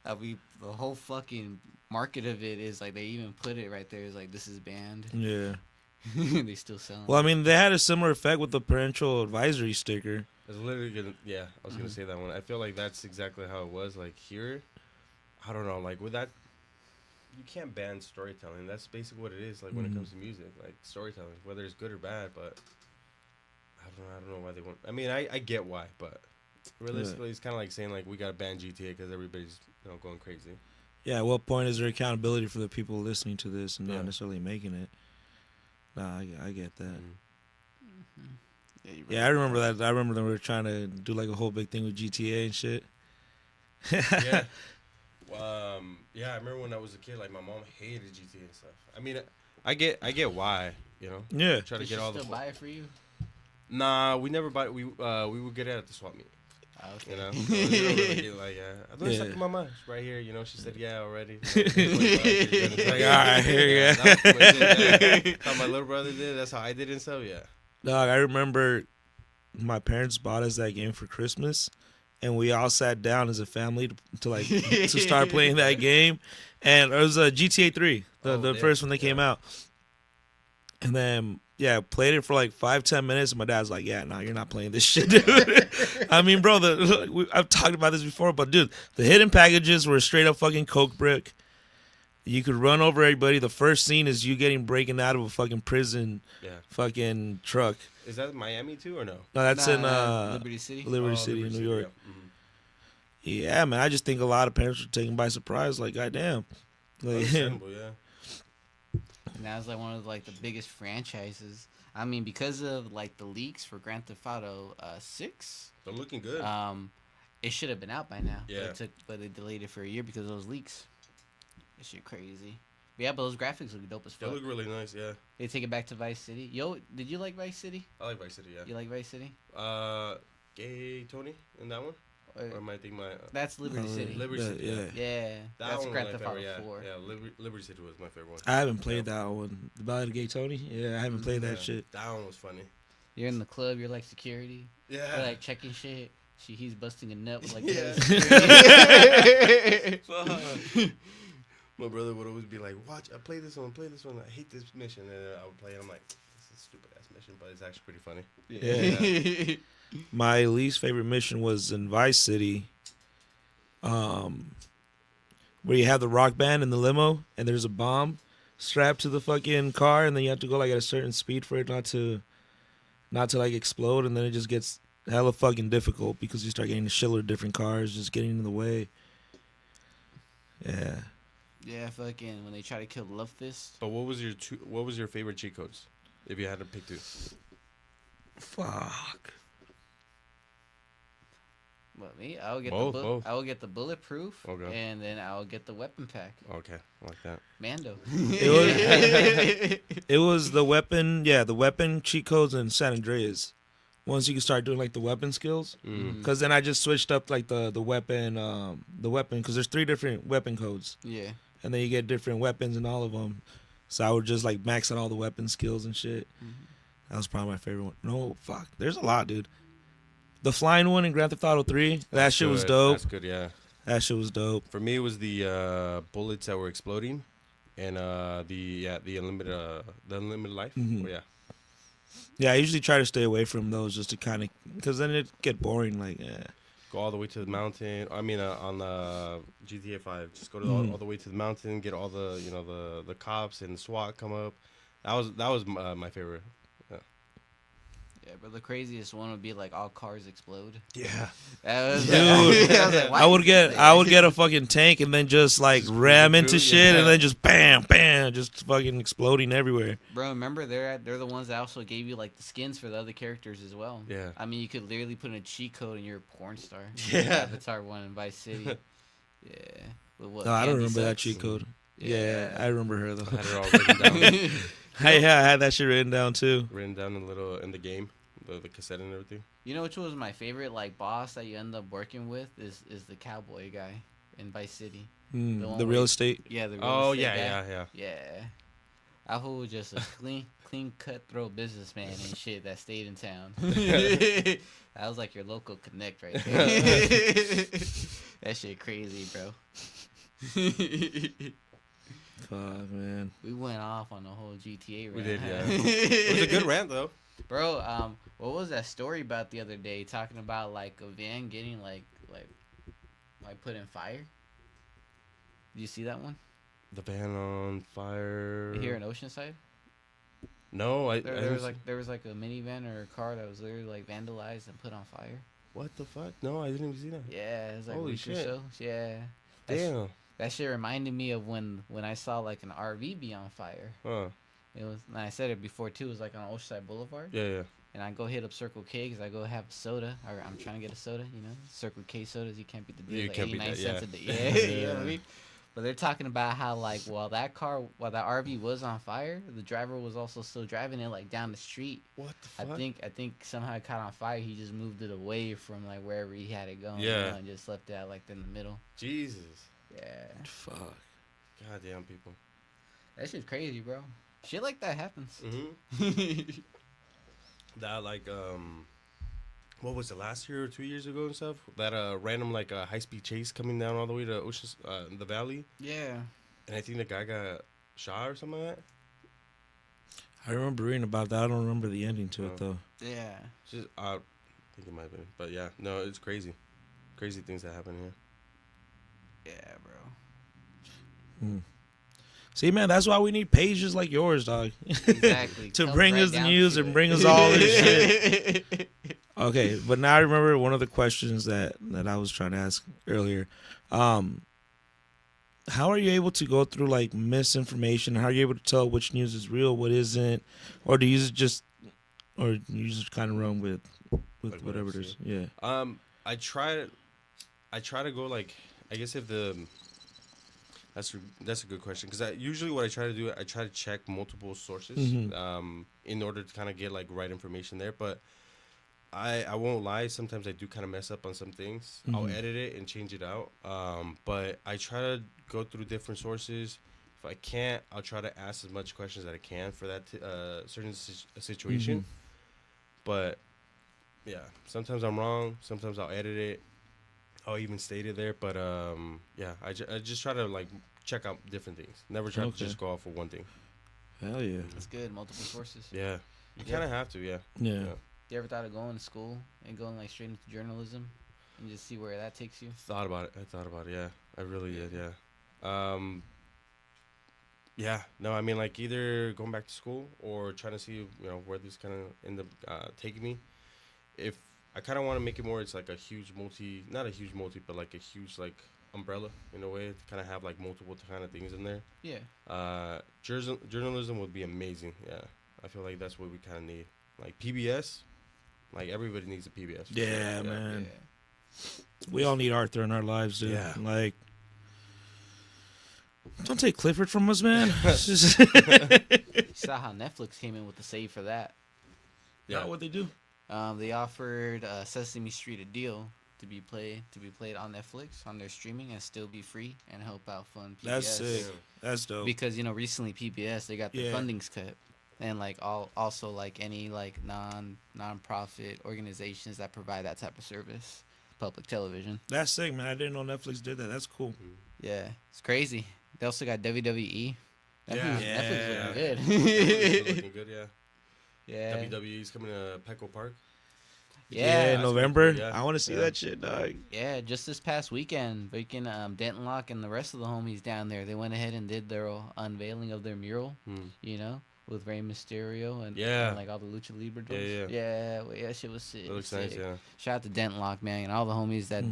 The whole fucking market of it is like they even put it right there. It's like this is banned. Yeah. They still sell 'em. Well, I mean, they had a similar effect with the parental advisory sticker. I was literally gonna, yeah, I was gonna say that one. I feel like that's exactly how it was. Like here, I don't know, like with that, you can't ban storytelling. That's basically what it is. Like when it comes to music, like storytelling, whether it's good or bad. But I don't know why they want. I mean, I get why, but realistically, it's kind of like saying like we gotta ban GTA because everybody's going crazy. Yeah, at what point is there accountability for the people listening to this and Yeah. not necessarily making it? Nah, I get that. Mm-hmm. Yeah, I remember that. I remember they were trying to do like a whole big thing with GTA and shit. Yeah. Yeah, I remember when I was a kid, like my mom hated GTA and stuff. I mean, I get why, Yeah. Try to Did get she all the. still buy it for you? Nah, we never bought it. We would get it at the swap meet. Oh, okay. You know, so we don't really get like, I thought it's Yeah. like mama it's right here. She said yeah already. It's like, All right, here you go. that was my shit, yeah. How my little brother did. That's how I did it and stuff. Yeah. Dog, I remember my parents bought us that game for Christmas, and we all sat down as a family to start playing that game. And it was GTA 3, the first one that came out. And then played it for like 5-10 minutes. And my dad's like, "Yeah, no, you're not playing this shit, dude." I mean, bro, I've talked about this before, but dude, the hidden packages were straight up fucking coke brick. You could run over everybody. The first scene is you breaking out of a fucking prison, fucking truck. Is that Miami too or no? No, that's in Liberty City. Liberty City in New York. Yeah. Yeah, man. I just think a lot of parents were taken by surprise. Like, goddamn. Like, Understandable, yeah. And that was like one of like the biggest franchises. I mean, because of like the leaks for Grand Theft Auto 6, They're looking good. it should have been out by now. Yeah. But they delayed it for a year because of those leaks. That shit crazy. But yeah, but those graphics look dope as They fuck. look really nice, yeah. They take it back to Vice City. Yo, did you like Vice City? I like Vice City, yeah. You like Vice City? Gay Tony in that one? Or am I thinking my... That's Liberty City. Liberty City, yeah. Yeah, That that's one Grand was Theft my Auto favorite, 4. yeah. Liberty City was my favorite one. I haven't played that one. The Ballad of Gay Tony? Yeah, I haven't played that shit. That one was funny. You're in the club. You're like security. Yeah. You're like checking shit. He's busting a nut with like My brother would always be like, "Watch, I play this one. I hate this mission," and I would play it. I'm like, "This is a stupid ass mission, but it's actually pretty funny." Yeah. My least favorite mission was in Vice City, where you have the rock band in the limo, and there's a bomb strapped to the fucking car, and then you have to go like at a certain speed for it not to like explode, and then it just gets hella fucking difficult because you start getting a shitload of different cars just getting in the way. Yeah. Yeah, fucking when they try to kill Love Fist. But what was your favorite cheat codes, if you had to pick two? Fuck. But me, I would get Both. I would get the bulletproof, Okay. and then I would get the weapon pack. Okay, I like that. Mando. It was the weapon cheat codes in San Andreas. Once you can start doing like the weapon skills, because then I just switched up like the weapon because there's 3 different weapon codes, Yeah. and then you get different weapons in all of them. So I would just like max out all the weapon skills and shit. That was probably my favorite one. No, fuck, there's a lot, dude. The flying one in Grand Theft Auto 3, that shit was dope. That's good, yeah. That shit was dope. For me, it was the bullets that were exploding, and the unlimited life. Mhm. Oh, yeah. Yeah, I usually try to stay away from those just to kind of, because then it get boring. Like, Go all the way to the mountain. I mean, on the GTA 5, just go to all the way to the mountain, get all the the cops and SWAT come up. That was my favorite. Yeah, but the craziest one would be like all cars explode. Yeah. That was, Dude, I was like, why I would did you say that? get a fucking tank and then just like ram into through, shit yeah. and then just bam, bam, just fucking exploding everywhere. Bro, remember they're the ones that also gave you like the skins for the other characters as well. Yeah. I mean, you could literally put in a cheat code and you're a porn star. Yeah. Avatar 1 in Vice City. Yeah. But what, No, I don't Candy remember that sucks? cheat code. Yeah. Yeah, I remember her I though. had it all written down. I had that shit written down too. Written down in the game, the cassette and everything. You know which was my favorite like boss that you end up working with is the cowboy guy in Vice City. The one The where real you- estate. Yeah, the real Oh estate yeah, guy. yeah. Yeah. That fool was just a clean cutthroat businessman and shit that stayed in town. That was like your local connect right there. That shit crazy, bro. Fuck, man. We went off on the whole GTA rant. We did, yeah. It was a good rant though. Bro, what was that story about the other day? Talking about like a van getting like put in fire. Did you see that one? The van on fire. Here in Oceanside. No, I There didn't was like a minivan or a car that was literally like vandalized and put on fire. What the fuck? No, I didn't even see that. Yeah, it was like Holy a week shit. or so. Yeah. That sh- Damn. That shit reminded me of when I saw like an RV be on fire. Huh. It was, and I said it before too. It was like on Oceanside Boulevard. Yeah, yeah. And I go hit up Circle K because I go have a soda, or I'm trying to get a soda. You know, Circle K sodas. You can't beat the deal. You Like can't beat 89 that, cents a yeah. day. Yeah, you know what I mean. But they're talking about how like while that RV was on fire, the driver was also still driving it like down the street. What the fuck? I think somehow it caught on fire. He just moved it away from like wherever he had it going. Yeah. You know, and just left it out like in the middle. Jesus. Yeah. Fuck. Goddamn people. That shit's crazy, bro. Shit like that happens. Mm-hmm. That like what was it, last year or 2 years ago and stuff? That random like high speed chase coming down all the way to Oceans, the valley, Yeah. and I think the guy got shot or something like that. I remember reading about that. I don't remember the ending to it Oh. though. Yeah. It's just I think it might have been, but yeah, no, it's crazy, crazy things that happen here. Yeah, bro. See, man, that's why we need pages like yours, dog, Exactly. to Comes bring right us the down news to and it. bring us all this shit. Okay, but now I remember one of the questions that I was trying to ask earlier. How are you able to go through like misinformation? How are you able to tell which news is real, what isn't, or do you just kind of run with Like whatever it whatever, is? Yeah. I try to go like, I guess if the that's a good question, because usually what I try to do, I try to check multiple sources in order to kind of get like right information there. But I won't lie, sometimes I do kind of mess up on some things. I'll edit it and change it out. But I try to go through different sources. If I can't, I'll try to ask as much questions as I can for that certain situation. But yeah, sometimes I'm wrong. Sometimes I'll edit it. I'll even state it there. But yeah, I just try to like check out different things. Never try to just go off of one thing. Hell yeah. That's good. Multiple sources. Yeah, you kind of have to. Yeah. Yeah. You ever thought of going to school and going like straight into journalism and just see where that takes you? Thought about it. I thought about it. Yeah, I really did. Yeah. Yeah. No, I mean like either going back to school or trying to see where this kind of end up taking me. If I kind of want to make it more, it's like a huge not a huge multi, but like a huge like umbrella in a way to kind of have like multiple kind of things in there. Yeah. Journalism would be amazing. Yeah, I feel like that's what we kind of need. Like PBS, like everybody needs a PBS. Yeah, man. Yeah. We all need Arthur in our lives, dude. Yeah. Like, don't take Clifford from us, man. It's just You saw how Netflix came in with the save for that. Yeah. not what they do. They offered Sesame Street a deal to be played on Netflix on their streaming and still be free and help out fund PBS. That's sick. That's dope. Because recently PBS they got their fundings cut, and like also like any like non-profit organizations that provide that type of service, public television. That's sick, man. I didn't know Netflix did that. That's cool. Yeah, it's crazy. They also got WWE. Yeah. Netflix looking Netflix good. is looking good. Yeah. Yeah. WWE's coming to Petco Park. Yeah. in November. Yeah. I want to see that shit, dog. Yeah, just this past weekend, Denton Lock and the rest of the homies down there, they went ahead and did their unveiling of their mural, with Rey Mysterio and like all the Lucha Libre dolls. Yeah, that shit was sick. It looks sick. nice, yeah. Shout out to Denton Lock, man, and all the homies that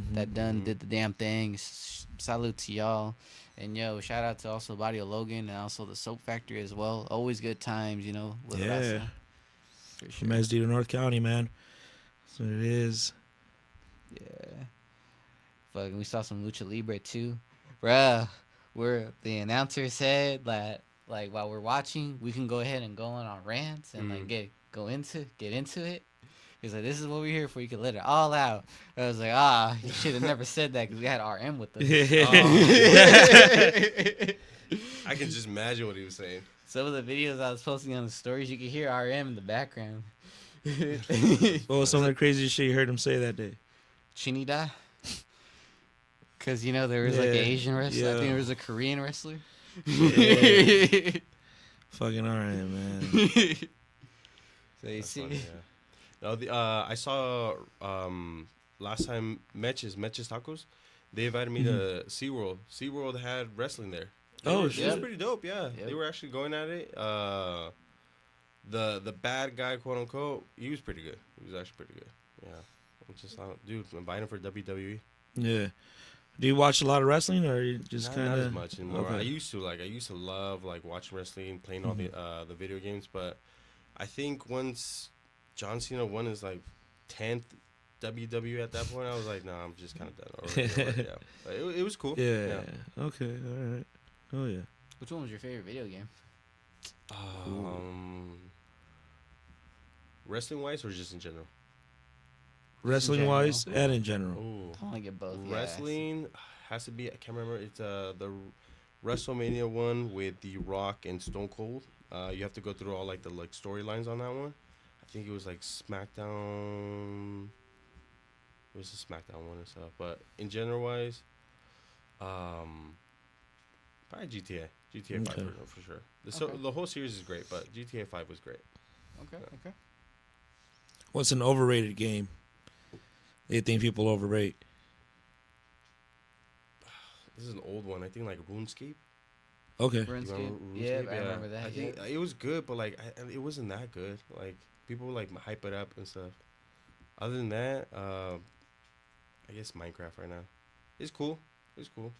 did the damn thing. Salute to y'all. And shout out to also Barrio Logan and also the Soap Factory as well. Always good times, with Yeah. Raza. For From sure. SD to North County, man. That's what it is. Yeah. Fucking, we saw some Lucha Libre too. Bruh, where the announcer said that, like, while we're watching, we can go ahead and go on our rants and, like, get into it. He's like, this is what we're here for. You can let it all out. I was like, you should have never said that because we had RM with us. I can just imagine what he was saying. Some of the videos I was posting on the stories, you could hear RM in the background. What was some of the craziest shit you heard him say that day? Chinida. Because, you know, there was like an Yeah, Asian wrestler. I think yeah. there was a Korean wrestler. Yeah. Fucking alright, man. So you That's see. funny, yeah. No, I saw last time Meches Tacos. They invited me to SeaWorld. SeaWorld had wrestling there. Oh, It was shit. pretty dope, yeah. Yep. They were actually going at it. The bad guy, quote unquote, he was pretty good. He was actually pretty good. Yeah. I'm just dude, inviting for WWE. Yeah. Do you watch a lot of wrestling, or you just Not, kind not as of much anymore. Okay. I used to love like watching wrestling, playing all the video games, but I think once John Cena won his like 10th WWE at that point, I was like, nah, I'm just kind of done already. Yeah. But it was cool. Yeah. Okay. All right. Oh yeah. Which one was your favorite video game? Wrestling wise or just in general? Wrestling wise general. and in general. Ooh. I want to get both. yeah. Wrestling has to be. I can't remember. It's the WrestleMania one with The Rock and Stone Cold. You have to go through all like the storylines on that one. I think it was like SmackDown. It was a SmackDown one and stuff. But in general wise, probably GTA. GTA 5 Okay. for sure. Okay. The whole series is great, but GTA 5 was great. Okay. Okay. What's an overrated game? They think people overrate. This is an old one. I think like RuneScape. Okay. You RuneScape. remember Yeah, RuneScape? I remember that. I think it was good, but like it wasn't that good. Like people like hype it up and stuff. Other than that, I guess Minecraft right now. It's cool. It's cool.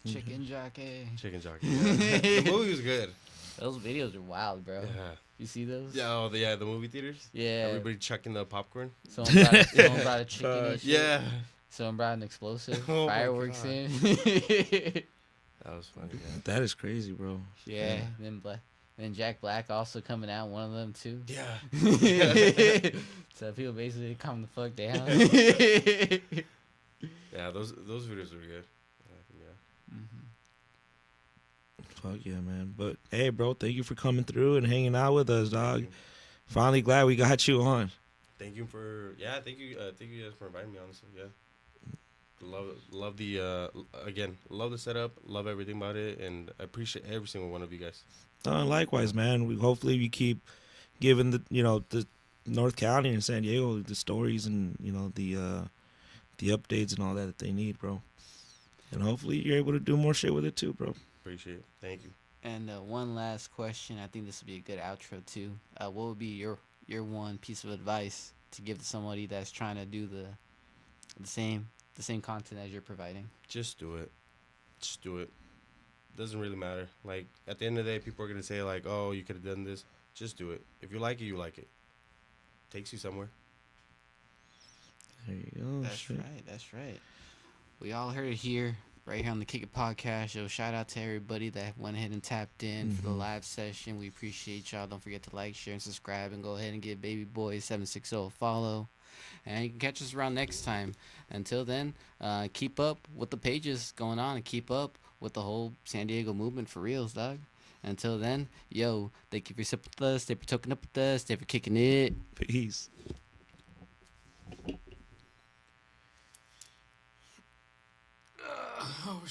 Chicken jockey. Chicken Jockey. Yeah. The movie was good. Those videos are wild, bro. Yeah. You see those? Yeah. The movie theaters. Yeah. Everybody chucking the popcorn. Someone brought a chicken and shit. Yeah. Someone brought an explosive. Oh my Fireworks God. in. That was funny. Yeah. That is crazy, bro. Yeah. Then Jack Black also coming out, one of them too. Yeah. So people basically calm the fuck down. Yeah. Those videos were good. Yeah. Fuck yeah, man. But hey, bro, thank you for coming through and hanging out with us, dog. Finally glad we got you on. Thank you thank you guys for inviting me. Honestly, yeah. Love the again, love the setup, love everything about it, and I appreciate every single one of you guys. Likewise, man. Hopefully we keep giving the North County and San Diego the stories and the updates and all that they need, bro. And hopefully you're able to do more shit with it too, bro. Appreciate it. Thank you. And one last question. I think this would be a good outro too. What would be your one piece of advice to give to somebody that's trying to do the same content as you're providing? Just do it. Just do it. Doesn't really matter. Like at the end of the day, people are gonna say like, "Oh, you could have done this." Just do it. If you like it, you like it. Takes you somewhere. There you go. That's shit. right. That's right. We all heard it here, right here on the Kick It Podcast show. Shout out to everybody that went ahead and tapped in for the live session. We appreciate y'all. Don't forget to like, share, and subscribe, and go ahead and give Baby Boy 760 a follow. And you can catch us around next time. Until then, keep up with the pages going on and keep up with the whole San Diego movement for reals, dog. Until then, yo, thank you for sipping with us. Stay for toking up with us. Stay for kicking it. Peace. Oh,